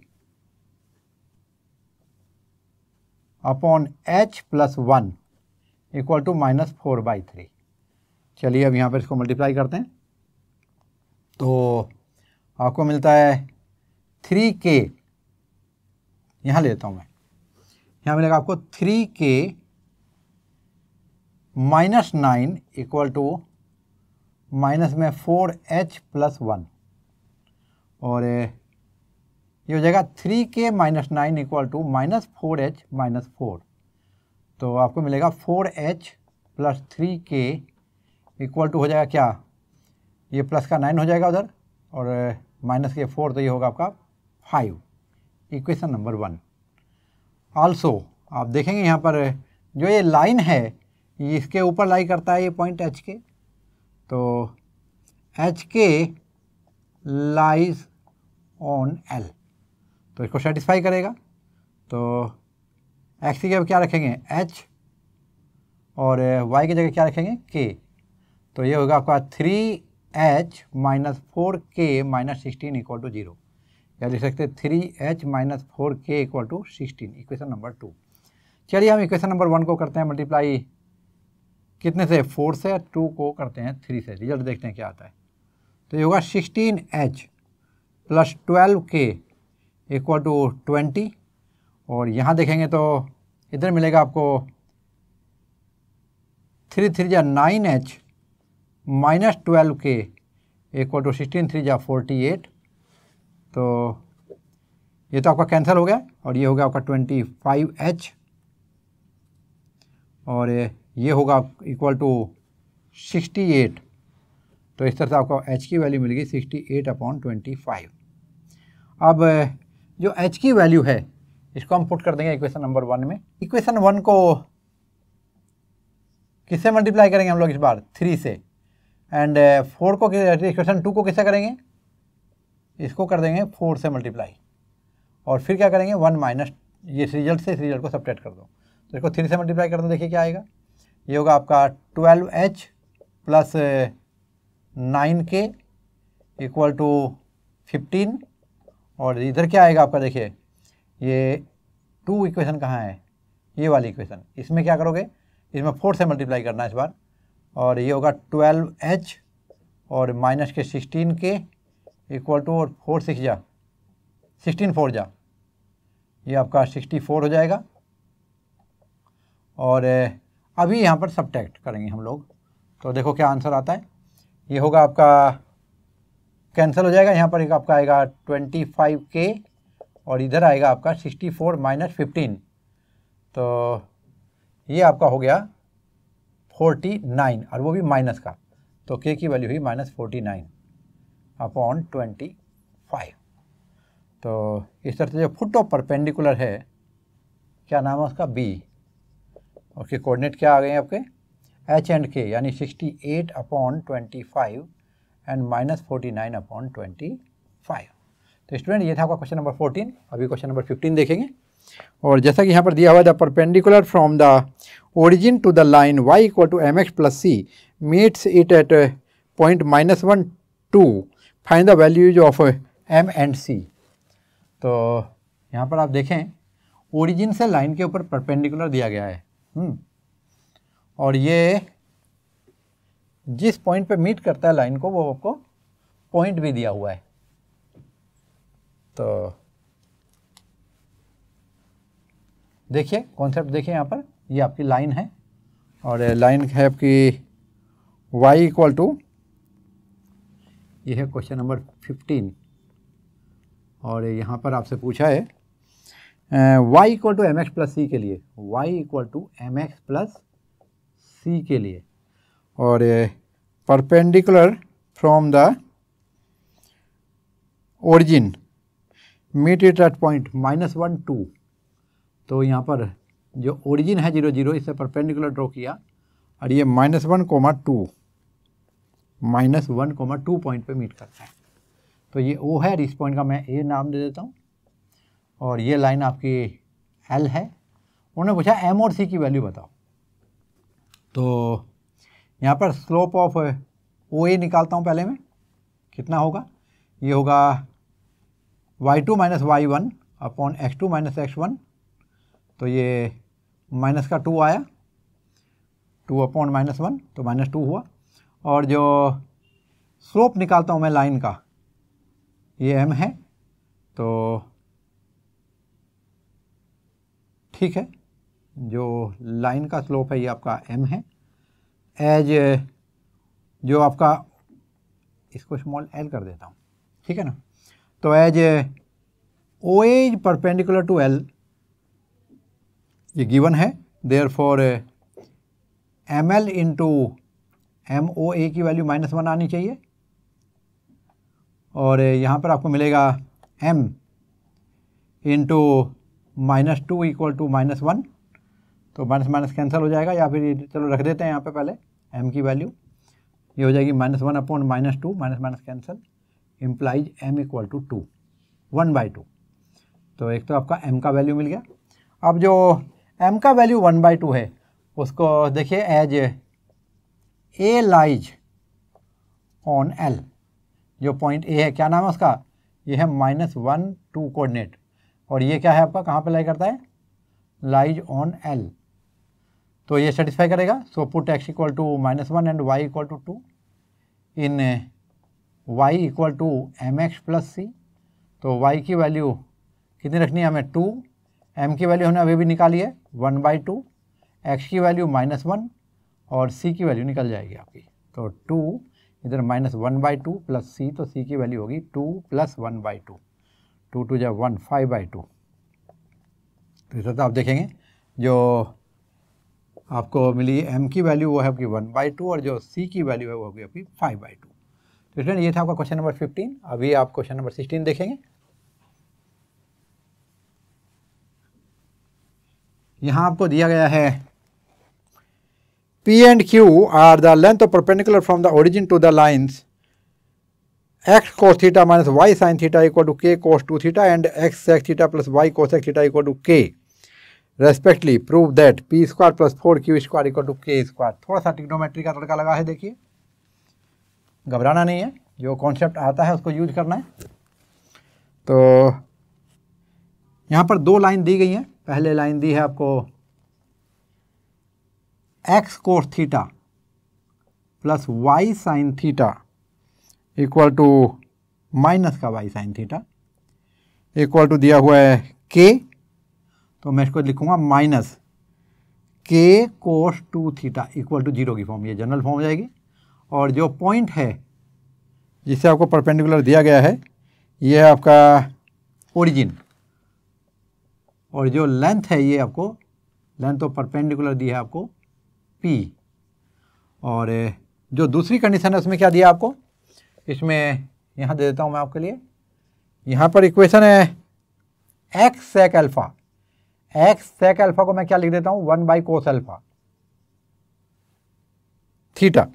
S1: upon h plus 1 equal to -4/3। चलिए अब यहाँ पर इसको मल्टीप्लाई करते हैं, तो आपको मिलता है 3k, यहाँ लेता हूँ मैं, यहाँ मिलेगा आपको 3k minus 9 equal to minus में 4h प्लस 1, और ये हो जाएगा 3k minus 9 equal to -4h minus 4, तो आपको मिलेगा 4h plus 3k equal to हो जाएगा क्या, ये प्लस का 9 हो जाएगा उधर, और माइनस के 4, तो ये होगा आपका 5, इक्वेशन नंबर 1। आल्सो आप देखेंगे यहाँ पर जो ये लाइन है ये इसके ऊपर लाई करता है, ये पॉइंट एच के, तो H K lies on L, तो इसको सेटिस्फाई करेगा। तो एक्स की जगह क्या रखेंगे h, और y की जगह क्या रखेंगे k, तो ये होगा आपका 3h minus 4k minus 16 equal to 0, या लिख सकते हैं 3h minus 4k equal to 16, equation number 2। चलिए हम इक्वेशन नंबर 1 को करते हैं मल्टीप्लाई, कितने से, 4 से, 2 को करते हैं 3 से, रिजल्ट देखते हैं क्या आता है। तो ये होगा 16h plus 12k equal to 20, और यहाँ देखेंगे तो इधर मिलेगा आपको 3 3 जा 9h minus 12k equal to 16 3 जा 48, तो ये तो आपका कैंसिल हो गया, और ये होगा आपका 25h, और ये होगा इक्वल टू 68, तो इस तरह से आपको h की वैल्यू मिलेगी 68/25। अब जो h की वैल्यू है इसको हम पुट कर देंगे इक्वेशन नंबर 1 में। इक्वेशन 1 को किससे मल्टीप्लाई करेंगे हम लोग इस बार, 3 से, एंड 4 को, इक्वेशन 2 को किससे करेंगे, इसको कर देंगे 4 से मल्टीप्लाई, और फिर क्या करेंगे 1 माइनस, ये रिजल्ट से इस रिजल्ट को सब्ट्रैक्ट कर दो, तो इसको 3 से मल्टीप्लाई कर दो, देखिए क्या आएगा, ये होगा आपका 12h plus 9k equal to 15, और इधर क्या आएगा आपका, देखिए ये 2 इक्वेशन कहाँ है, ये वाली इक्वेशन, इसमें क्या करोगे, इसमें 4 से मल्टीप्लाई करना है इस बार, और ये होगा 12h और माइनस के 16k इक्वल टू, और 4 6 जा 16 4 जा, ये आपका 64 हो जाएगा, और अभी यहाँ पर सब्ट्रैक्ट करेंगे हम लोग, तो देखो क्या आंसर आता है, ये होगा आपका कैंसिल हो जाएगा, यहाँ पर एक आपका आएगा 25k, और इधर आएगा आपका 64 माइनस 15, तो ये आपका हो गया 49, और वो भी माइनस का, तो k की वैल्यू हुई -49/25। तो इस तरह से जो फुट ऑफ परपेंडिकुलर है, क्या नाम है उसका, b, उसके कोऑर्डिनेट क्या आ गए हैं आपके, h एंड k, यानी 68/25 एंड -49/25। तो स्टूडेंट ये था आपका क्वेश्चन नंबर 14। अभी क्वेश्चन नंबर 15 देखेंगे, और जैसा कि यहाँ पर दिया हुआ है, the perpendicular from the origin to the line y equal to mx plus c meets it at point -1 2, find the values of m and c। तो यहाँ पर आप देखें, ओरिजिन से लाइन के ऊपर परपेंडिकुलर दिया गया है, और ये जिस पॉइंट पे मीट करता है लाइन को, वो आपको पॉइंट भी दिया हुआ है। तो देखिए कॉन्सेप्ट देखिए, यहाँ पर ये आपकी लाइन है, और लाइन है आपकी y इक्वल टू, ये है क्वेश्चन नंबर 15, और यहाँ पर आपसे पूछा है y equal to M X plus C के लिए, y equal to M X plus C के लिए, और perpendicular from the origin meet it at point -1 2। तो यहाँ पर जो ओरिजिन है 0 0, इससे परपेंडिकुलर ड्रॉ किया, और ये -1, -1, -2 पॉइंट पे मीट करता है। तो ये O है, और इस पॉइंट का मैं A नाम दे देता हूँ। और ये लाइन आपकी एल है। उन्होंने पूछा एम और सी की वैल्यू बताओ। तो यहाँ पर स्लोप ऑफ ओ ए निकालता हूँ पहले मैं, कितना होगा, ये होगा y2 minus y1 upon x2 minus x1, तो ये माइनस का 2 आया, 2 अपॉन माइनस 1 तो माइनस 2 हुआ। और जो स्लोप निकालता हूँ मैं लाइन का, ये m है, तो ठीक है, जो लाइन का स्लोप है ये आपका m है। एज जो आपका, इसको स्मॉल l कर देता हूँ, ठीक है ना, तो as O A perpendicular to l ये गिवन है, therefore M L into M O A की वैल्यू -1 आनी चाहिए। और यहाँ पर आपको मिलेगा m इंटू -2 इक्वल टू -1, तो माइनस माइनस कैंसिल हो जाएगा, या फिर चलो रख देते हैं यहाँ पे पहले m की वैल्यू, ये हो जाएगी -1 upon -2, minus minus cancel, implies m equal to 2, 1/2। तो एक तो आपका m का वैल्यू मिल गया। अब जो m का वैल्यू 1/2 है उसको देखिए as a lies on l, जो पॉइंट a है, क्या नाम है उसका, ये है -1 2 कोऑर्डिनेट, और ये क्या है आपका, कहाँ पे लाई करता है, लाइज ऑन l, तो ये सेटिस्फाई करेगा। So put x equal to -1 and y equal to 2 in y equal to mx plus c, तो y की वैल्यू कितनी रखनी है हमें, 2, m की वैल्यू हमने अभी भी निकाली है 1/2, x की वैल्यू -1 और c की वैल्यू निकल जाएगी आपकी, तो 2 इधर -1/2 प्लस c, तो c की वैल्यू होगी 2 + 1/2, 2 2 जा 1, 5/2। तो इस तरह आप देखेंगे जो आपको मिली m की वैल्यू वो है आपकी 1/2 और जो c की वैल्यू है वो होगी आपकी 5/2। तो इसलिए ये था आपका क्वेश्चन नंबर 15। अभी आप क्वेश्चन नंबर 16 देखेंगे। यहाँ आपको दिया गया है P and Q are the length of perpendicular from the origin to the lines x cos theta minus y sin theta equal to k cos 2 theta and x sec theta plus y cosec theta equal to k respectively. Prove that p square plus 4q square equal to k square। थोड़ा सा trigonometry का तड़का लगा है, देखिए, घबराना नहीं है, जो कॉन्सेप्ट आता है उसको यूज करना है। तो यहाँ पर दो लाइन दी गई हैं। पहले लाइन दी है आपको x cos theta plus y sin theta equal to minus का y sin theta equal to दिया हुआ है k, तो मैं इसको लिखूंगा minus k cos 2 theta equal to 0 की फॉर्म, ये जनरल फॉर्म हो जाएगी। और जो पॉइंट है जिसे आपको परपेंडिकुलर दिया गया है ये है आपका ओरिजिन, और जो लेंथ है ये आपको लेंथ ऑफ परपेंडिकुलर दी है आपको p। और जो दूसरी कंडीशन है उसमें क्या दिया आपको, इसमें यहाँ दे देता हूँ मैं आपके लिए। यहाँ पर इक्वेशन है x sec alpha, x sec alpha को मैं क्या लिख देता हूँ 1/cos alpha theta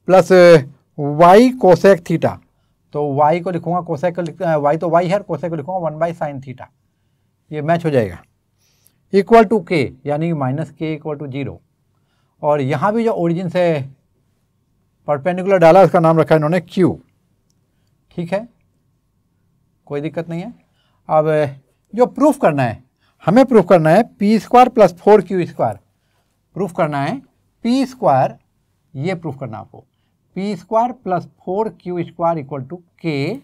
S1: plus y cosec theta, तो y को लिखूंगा कोसेक को y तो y है, कोसेक को लिखूंगा 1/sin थीटा, ये मैच हो जाएगा इक्वल टू k, यानी माइनस k इक्वल टू 0। और यहाँ भी जो ओरिजिन से परपेंडिकुलर डाला उसका नाम रखा है इन्होंने q, ठीक है, कोई दिक्कत नहीं है। अब जो प्रूफ करना है, हमें प्रूफ करना है p square plus 4q square, proof करना है p स्क्वायर, ये प्रूफ करना है आपको, p square plus 4q square equal to k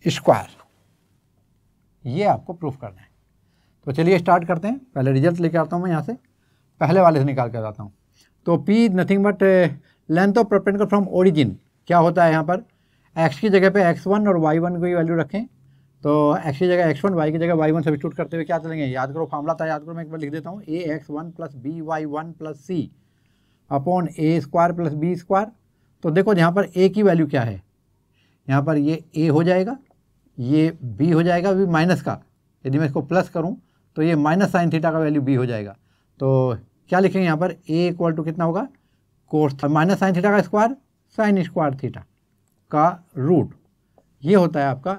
S1: square, ये आपको प्रूफ करना है। तो चलिए स्टार्ट करते हैं। पहले रिजल्ट लेके आता हूँ मैं, यहाँ से पहले वाले से निकाल कर आता हूँ। तो p nothing but length of perpendicular from origin, क्या होता है यहाँ पर x की जगह पे x1 और y1 की वैल्यू रखें, तो x की जगह x1, y की जगह y1 सब्स्टिट्यूट करते हुए क्या चलेंगे, याद करो फॉर्मूला था, याद करो, मैं एक बार लिख देता हूँ, ax1 plus by1 plus c upon a square plus b square. तो देखो यहाँ पर a की वैल्यू क्या है, यहाँ पर ये a हो जाएगा, ये b हो जाएगा, b माइनस का, यदि मैं इसको प्लस करूँ तो ये माइनस साइन थीटा का वैल्यू b हो जाएगा। तो क्या लिखेंगे यहाँ पर a इक्वल टू कितना होगा, कोस माइनस साइन थीटा का स्क्वायर साइन स्क्वायर थीटा का रूट, ये होता है आपका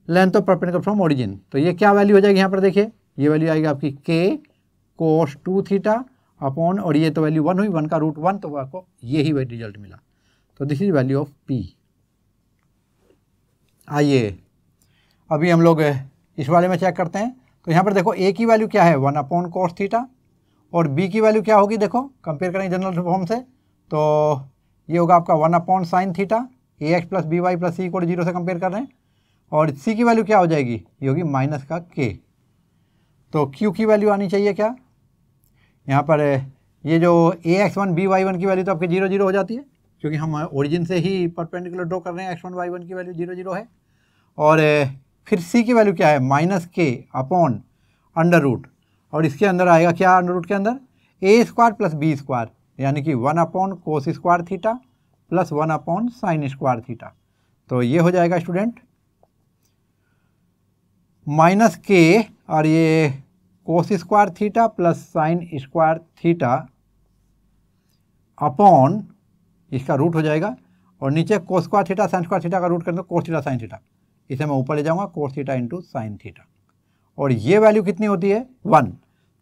S1: length of perpendicular from origin. तो ये क्या वैल्यू हो जाएगी यहाँ पर देखिए, ये वैल्यू आएगी आपकी k cos 2 थीटा अपॉन, और ये तो वैल्यू 1 हुई, 1 का रूट 1, तो आपको यही रिजल्ट मिला। तो this is value of p। आइए अभी हम लोग इस वाले में चेक करते हैं। तो यहाँ पर देखो a की वैल्यू क्या है 1 अपॉन कोस थीटा, और b की वैल्यू क्या होगी, देखो कंपेयर करेंगे जनरल फॉर्म से, तो ये होगा आपका 1 upon sine theta, ax plus B Y plus सी इक्वल 0 से कंपेयर कर रहे हैं, और c की वैल्यू क्या हो जाएगी, ये होगी माइनस का k। तो q की वैल्यू आनी चाहिए क्या, यहाँ पर ये जो ax1 by1 की वैल्यू तो आपकी 0 0 हो जाती है, क्योंकि हम ओरिजिन से ही परपेंडिकुलर ड्रॉ कर रहे हैं, x1 y1 की वैल्यू 0 0 है। और फिर c की वैल्यू क्या है minus k upon under root, और इसके अंदर आएगा क्या, अंडर रूट के अंदर a square plus b square, यानी कि 1 upon cos square theta plus 1 upon sine square theta. तो ये हो जाएगा स्टूडेंट माइनस k, और ये cos square theta plus sine square theta upon, इसका रूट हो जाएगा, और नीचे cos square theta sine square theta का रूट कर दो कोस थीटा साइन थीटा, इसे मैं ऊपर ले जाऊंगा cos theta into sine theta, और ये वैल्यू कितनी होती है 1,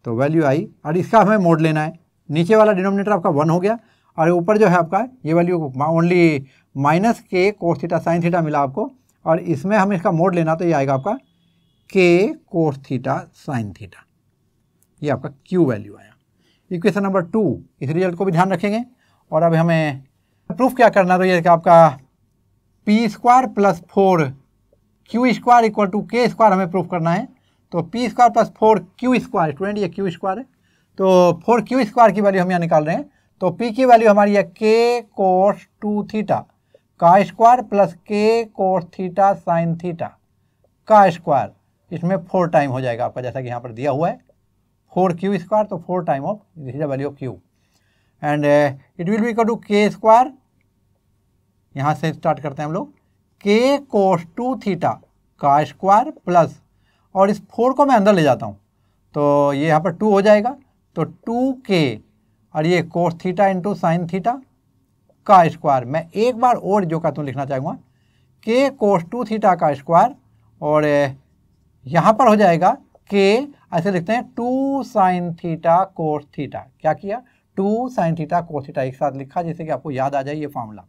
S1: तो वैल्यू आई, और इसका हमें मोड लेना है, नीचे वाला डिनोमिनेटर आपका 1 हो गया, और ऊपर जो है आपका ये value only minus k cos theta sine theta मिला आपको, और इसमें हमें इसका मोड लेना, तो ये आएगा आपका k cos theta sine theta, ये आपका q वैल्यू आया। इक्वेशन नंबर 2, इस रिजल्ट को भी ध्यान रखेंगे। और अब हमें प्रूफ क्या करना, तो ये कि आपका p square plus 4q square equal to k square हमें प्रूफ करना है। तो p square plus 4q square, student ये q स्क्वायर है, तो 4q स्क्वायर की वैल्यू हम यहाँ निकाल रहे हैं। तो p की वैल्यू हमारी है k कोस 2 थीटा का square plus k cos theta sine theta का स्क्वायर, इसमें 4 टाइम हो जाएगा आपका, जैसा कि यहाँ पर दिया हुआ है 4q स्क्वायर, तो 4 time of this is the value of q, and it will be equal to k square, यहाँ से स्टार्ट करते हैं हम लोग, k कोस 2 थीटा का स्क्वायर प्लस, और इस 4 को मैं अंदर ले जाता हूँ, तो ये यहाँ पर 2 हो जाएगा, तो 2k, और ये cos theta into sine theta का स्क्वायर। मैं एक बार और जो का तुम लिखना चाहूँगा k कोस 2 थीटा का स्क्वायर, और यहाँ पर हो जाएगा k, ऐसे लिखते हैं 2 साइन थीटा कोस थीटा, क्या किया 2 साइन थीटा कोस थीटा एक साथ लिखा, जिससे कि आपको याद आ जाए ये फॉर्मूला।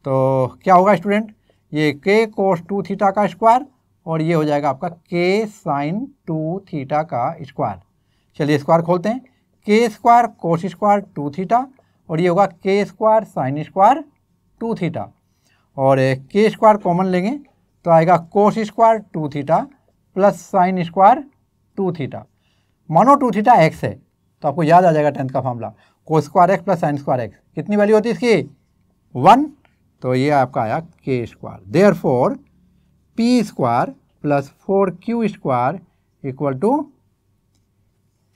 S1: तो क्या होगा स्टूडेंट, ये k कोस 2 थीटा का स्क्वायर, और ये हो जाएगा आपका k साइन 2 थीटा का स्क्वायर। चलिए स्क्वायर खोलते हैं, k square cos square 2 theta, और ये होगा k square sine square 2 theta, और k स्क्वायर कॉमन लेंगे तो आएगा cos square 2 theta plus sine square 2 theta. मानो 2 थीटा x है, तो आपको याद आ जाएगा 10th का formula, cos square x plus sine square x, कितनी वैल्यू होती है इसकी 1, तो ये आपका आया k square. Therefore p square plus 4q square equal to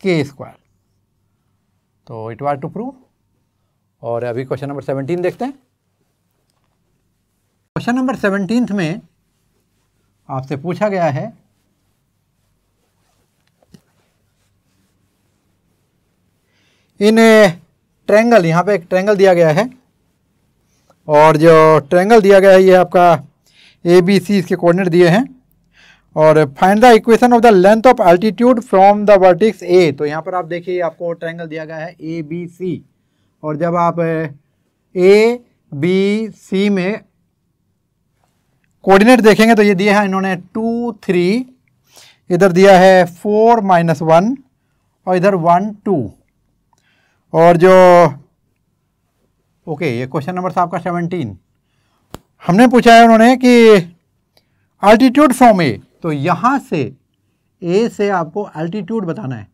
S1: k square. तो इट वाज टू प्रूव। और अभी क्वेश्चन नंबर 17 देखते हैं। क्वेश्चन नंबर 17 में आपसे पूछा गया है इन ट्रायंगल, यहाँ पे एक ट्रायंगल दिया गया है, और जो ट्रायंगल दिया गया है ये आपका ABC इसके कोऑर्डिनेट दिए हैं, और find the equation of the length of altitude from the vertex A। तो यहाँ पर आप देखिए आपको ट्रायंगल दिया गया है ABC, और जब आप ABC में कोऑर्डिनेट देखेंगे तो ये दिया है इन्होंने 2 3, इधर दिया है 4 -1, और इधर 1 2, और जो ओके ये क्वेश्चन नंबर था आपका 17। हमने पूछा है उन्होंने कि अल्टीट्यूड फ्रॉम ए, तो यहाँ से ए से आपको अल्टीट्यूड बताना है,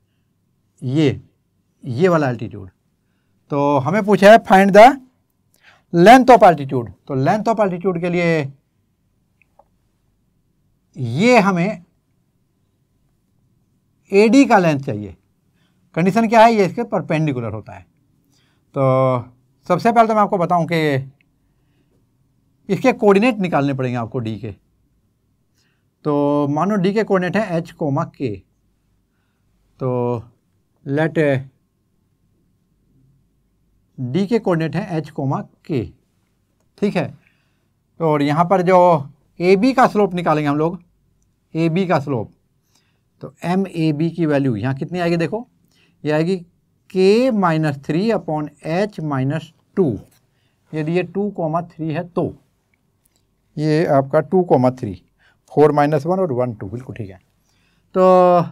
S1: ये वाला अल्टीट्यूड। तो हमें पूछा है find the length of altitude. तो लेंथ ऑफ अल्टीट्यूड के लिए ये हमें AD का लेंथ चाहिए। कंडीशन क्या है, ये इसके परपेंडिकुलर होता है। तो सबसे पहले तो मैं आपको बताऊं कि इसके कोऑर्डिनेट निकालने पड़ेंगे आपको D के। तो मानो D के कोऑर्डिनेट है H, K, तो लेट D के कोऑर्डिनेट है H, K, ठीक है। तो और यहाँ पर जो AB का स्लोप निकालेंगे हम लोग, ए बी का स्लोप, तो एम ए बी की वैल्यू यहाँ कितनी आएगी देखो, ये आएगी k minus 3 upon h minus 2। यदि ये 2,3 है तो ये आपका 2,3, 4 माइनस 1 और 1 2, बिल्कुल ठीक है। तो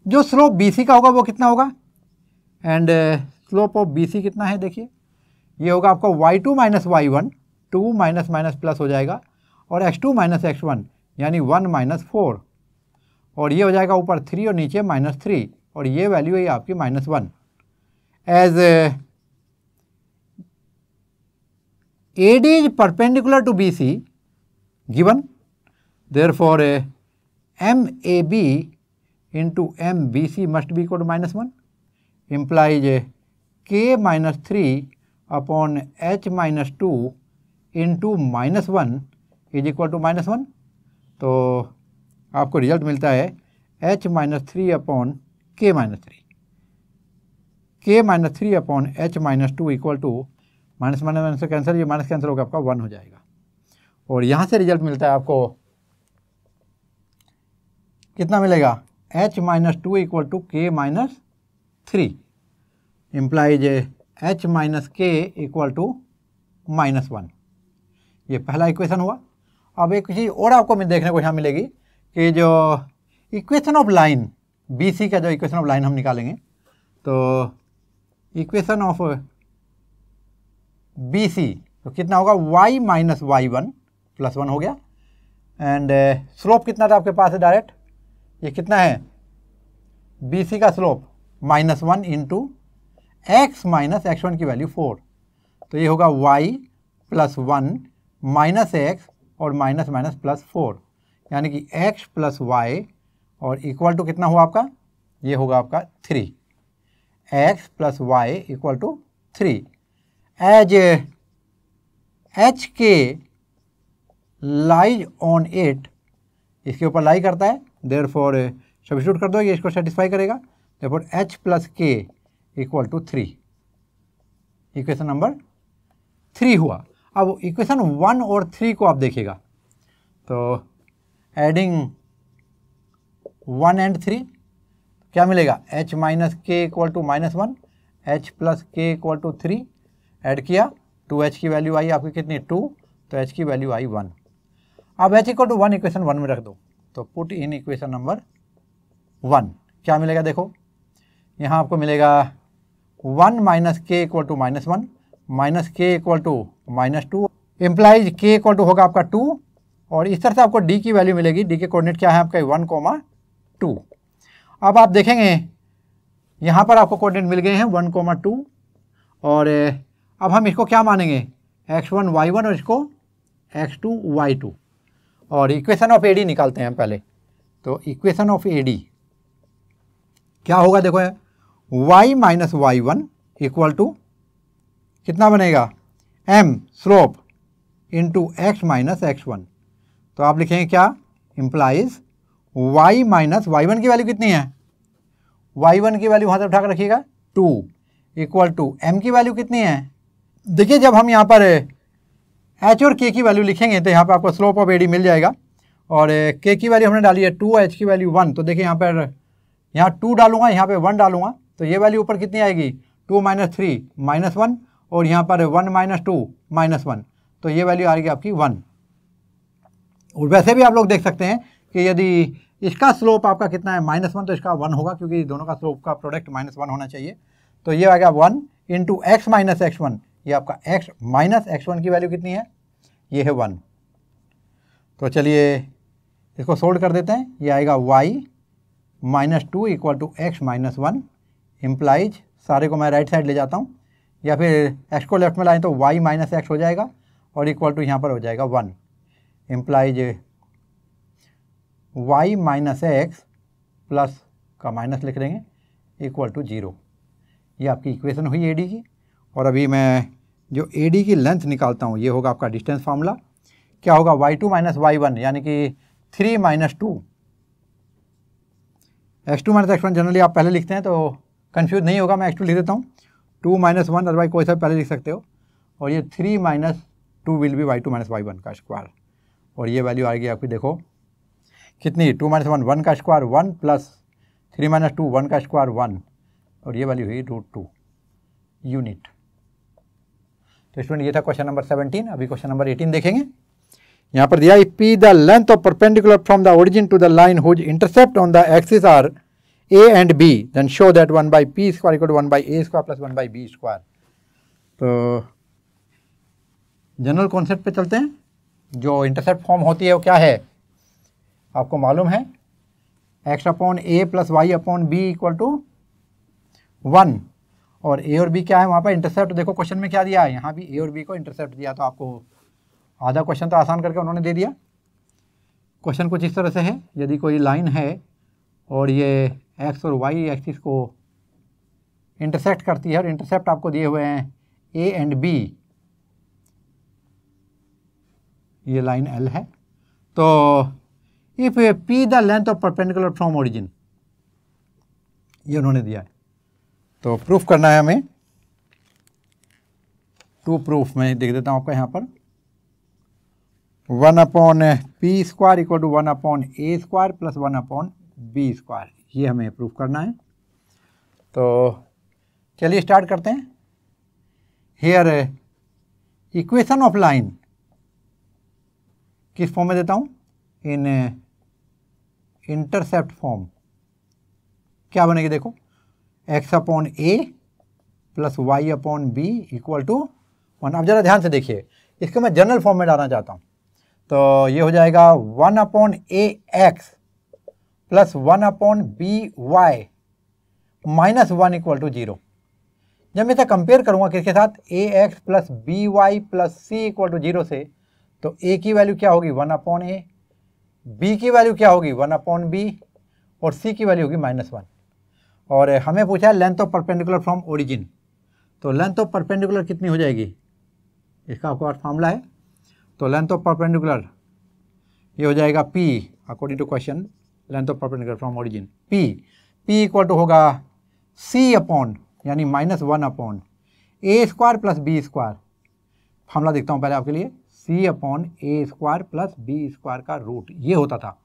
S1: जो स्लोप बी सी का होगा वो कितना होगा, and slope of B C कितना है देखिए, ये होगा आपका y2 minus y1, 2 minus minus plus हो जाएगा, और x2 माइनस x1 यानी 1 माइनस 4, और ये हो जाएगा ऊपर 3 और नीचे माइनस 3, और ये वैल्यू है आपकी minus 1। As AD is perpendicular to BC given, therefore MAB into MBC must be equal to minus 1, implies K minus 3 upon H minus 2 into minus 1 is equal to minus 1। तो आपको result मिलता है H minus 3 upon K minus 3, K minus 3 upon H minus 2 equal to minus minus से cancel, ये minus cancel होगा आपका 1 हो जाएगा। और यहाँ से रिजल्ट मिलता है आपको कितना मिलेगा, H minus 2 equal to K minus 3, implies H minus K equal to minus 1। ये पहला इक्वेशन हुआ। अब एक चीज़ और आपको देखने को यहाँ मिलेगी कि जो equation of line B C का जो इक्वेशन ऑफ लाइन हम निकालेंगे, तो इक्वेशन ऑफ बी सी तो कितना होगा, y माइनस y1 प्लस 1 हो गया, एंड स्लोप कितना था आपके पास है डायरेक्ट, ये कितना है बी सी का slope minus 1 into x minus x1 की वैल्यू 4, तो ये होगा y प्लस 1 माइनस एक्स और माइनस माइनस प्लस 4, यानी कि x प्लस वाई और इक्वल टू कितना हुआ आपका, ये होगा आपका 3, x plus y equal to 3। As H K lies on it, इसके ऊपर लाई करता है, देयर फॉर सब्स्टिट्यूट कर दो, ये इसको सेटिस्फाई करेगा, there for H plus k equal to 3, equation number 3 हुआ। अब इक्वेशन 1 और 3 को आप देखिएगा, तो एडिंग 1 एंड 3 क्या मिलेगा, h minus k equal to minus 1, h plus k equal to 3, add किया 2h की वैल्यू आई आपकी कितनी 2, तो h की वैल्यू आई 1। अब h इक्वल टू 1 इक्वेशन 1 में रख दो, तो पुट इन इक्वेशन नंबर 1, क्या मिलेगा देखो, यहाँ आपको मिलेगा 1 minus k equal to minus 1 minus k equal to minus 2, implies के इक्वल टू होगा आपका 2, और इस तरह से आपको d की वैल्यू मिलेगी, d के कोऑर्डिनेट क्या है आपका 1,2। अब आप देखेंगे यहाँ पर आपको कोऑर्डिनेट मिल गए हैं 1,2, और अब हम इसको क्या मानेंगे x1 y1 और इसको x2 y2, और इक्वेशन ऑफ AD निकालते हैं हम पहले। तो इक्वेशन ऑफ AD क्या होगा देखो, y minus y1 equal to कितना बनेगा, m slope into x minus x1, तो आप लिखेंगे क्या, इम्प्लाइज y माइनस y1 की वैल्यू कितनी है, y1 की वैल्यू वहाँ से उठा कर रखिएगा 2 इक्वल टू m की वैल्यू कितनी है। देखिए जब हम यहाँ पर h और k की वैल्यू लिखेंगे तो यहाँ पर आपको स्लोप ऑफ AD मिल जाएगा, और k की वैल्यू हमने डाली है 2, h की वैल्यू 1, तो देखिए यहाँ पर यहाँ 2 डालूंगा, यहाँ पे 1 डालूंगा, तो ये वैल्यू ऊपर कितनी आएगी 2 माइनस 3 माइनस 1, और यहाँ पर 1 माइनस 2 माइनस 1, तो ये वैल्यू आएगी आपकी 1। और वैसे भी आप लोग देख सकते हैं कि यदि इसका स्लोप आपका कितना है -1, तो इसका 1 होगा, क्योंकि दोनों का स्लोप का प्रोडक्ट -1 होना चाहिए। तो ये आ गया 1 इंटू एक्स माइनस x1, ये आपका x माइनस x1 की वैल्यू कितनी है, ये है 1। तो चलिए इसको सोल्व कर देते हैं, ये आएगा y minus 2 equal to x minus 1, implies सारे को मैं राइट साइड ले जाता हूँ, या फिर x को लेफ्ट में लाएँ तो y माइनस एक्स हो जाएगा, और इक्वल टू यहाँ पर हो जाएगा 1, implies y minus x plus का माइनस लिख देंगे इक्वल टू 0। ये आपकी इक्वेशन हुई AD की। और अभी मैं जो AD की लेंथ निकालता हूँ, ये होगा आपका डिस्टेंस फार्मूला, क्या होगा y2 माइनस y1 यानी कि 3 minus 2, x2 minus x1 generally आप पहले लिखते हैं तो कंफ्यूज नहीं होगा, मैं x2 लिख देता हूँ, 2 माइनस 1 अदरवाइज कोई सा पहले लिख सकते हो, और ये 3 minus 2 will be y2 minus y1 का स्क्वायर, और ये वैल्यू आएगी आपकी देखो कितनी 2 - 1 1 का स्क्वायर 1 प्लस 3 - 2 1 का स्क्वायर 1 और ये वैल्यू हुई √2 यूनिट। तो स्टूडेंट ये था क्वेश्चन नंबर 17। अभी क्वेश्चन नंबर 18 देखेंगे। यहाँ पर दिया P the length of perpendicular from the origin to the line whose intercept on the axis are A and B, then show that 1 by P square equal to 1 by A square plus 1 by B square। तो general concept पे चलते हैं। जो intercept form होती है वो क्या है आपको मालूम है, x upon A plus y upon b equal to 1। और A और B क्या है वहाँ पर इंटरसेप्ट, देखो क्वेश्चन में क्या दिया है, यहाँ भी A और B को इंटरसेप्ट दिया। तो आपको आधा क्वेश्चन तो आसान करके उन्होंने दे दिया। क्वेश्चन कुछ इस तरह से है, यदि कोई लाइन है और ये एक्स और वाई एक्सिस को इंटरसेक्ट करती है और इंटरसेप्ट आपको दिए हुए हैं ए एंड बी, ये लाइन एल है। तो if P the length of perpendicular from origin, ये उन्होंने दिया है। तो प्रूफ करना है हमें। टू प्रूफ मैं देख देता हूँ आपको यहाँ पर। 1 upon p square equal to 1 upon a square plus 1 upon b square, ये हमें प्रूफ करना है। तो चलिए स्टार्ट करते हैं। हियर इक्वेशन ऑफ लाइन किस फॉर्म में देता हूँ, इन इंटरसेप्ट फॉर्म। क्या बनेगी देखो, x upon a plus y upon b equal to 1। अब जरा ध्यान से देखिए, इसको मैं जनरल फॉर्म में डालना चाहता हूँ। तो ये हो जाएगा 1 upon a x plus 1 upon b y minus 1 equal to 0। जब मैं इसे कंपेयर करूँगा किसके साथ, a x plus B Y plus C equal to 0 से, तो ए की वैल्यू क्या होगी 1 अपॉन ए, बी की वैल्यू क्या होगी 1 अपॉन बी और सी की वैल्यू होगी -1। और हमें पूछा है length of perpendicular from origin. तो लेंथ ऑफ परपेंडिकुलर कितनी हो जाएगी, इसका आपको और फार्मूला है। तो लेंथ ऑफ परपेंडिकुलर ये हो जाएगा P according to question, length of perpendicular from origin P equal to होगा C अपॉन यानी -1 upon a square plus B square. Formula देखता हूँ पहले आपके लिए, C upon a square plus B square का रूट, ये होता था।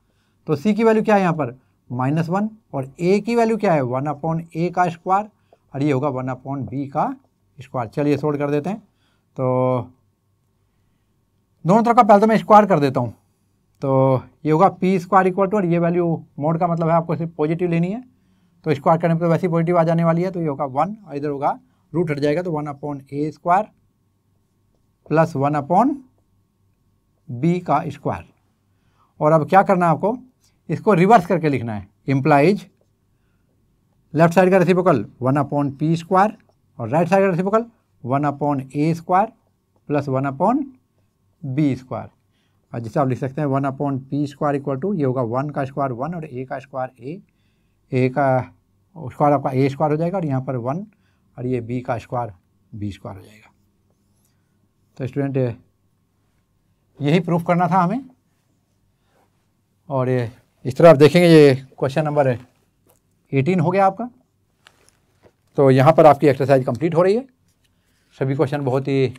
S1: तो C की वैल्यू क्या है यहाँ पर -1 और A की वैल्यू क्या है 1 अपॉन ए का स्क्वायर और ये होगा 1 अपॉन बी का स्क्वायर। चलिए सोल्व कर देते हैं। तो दोनों तरफ का पहले तो मैं स्क्वायर कर देता हूँ। तो ये होगा P स्क्वायर इक्वल टू, और ये वैल्यू मोड का मतलब है आपको सिर्फ पॉजिटिव लेनी है। तो स्क्वायर करने पर वैसे ही पॉजिटिव आ जाने वाली है। तो ये होगा 1 और इधर होगा रूट हट जाएगा, तो 1 upon a square plus 1 upon B का स्क्वायर। और अब क्या करना है आपको, इसको रिवर्स करके लिखना है। इम्प्लाइज लेफ्ट साइड का रेसिप्रोकल 1 अपॉन पी स्क्वायर और राइट साइड का reciprocal 1 upon a square plus 1 upon b square. और जिसे आप लिख सकते हैं 1 upon p square equal to, ये होगा 1 का स्क्वायर 1 और ए का स्क्वायर ए का स्क्वायर आपका ए स्क्वायर हो जाएगा और यहाँ पर 1 और ये बी का स्क्वायर बी स्क्वायर हो जाएगा। तो स्टूडेंट यही प्रूफ करना था हमें। और इस तरह आप देखेंगे ये क्वेश्चन नंबर 18 हो गया आपका। तो यहाँ पर आपकी एक्सरसाइज कंप्लीट हो रही है। सभी क्वेश्चन बहुत ही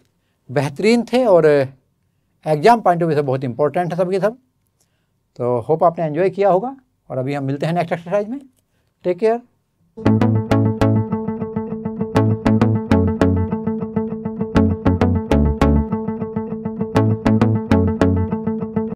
S1: बेहतरीन थे और एग्जाम पॉइंट ऑफ व्यू से बहुत इंपॉर्टेंट है सब के सब। तो होप आपने एंजॉय किया होगा और अभी हम मिलते हैं नेक्स्ट एक्सरसाइज में। Take care.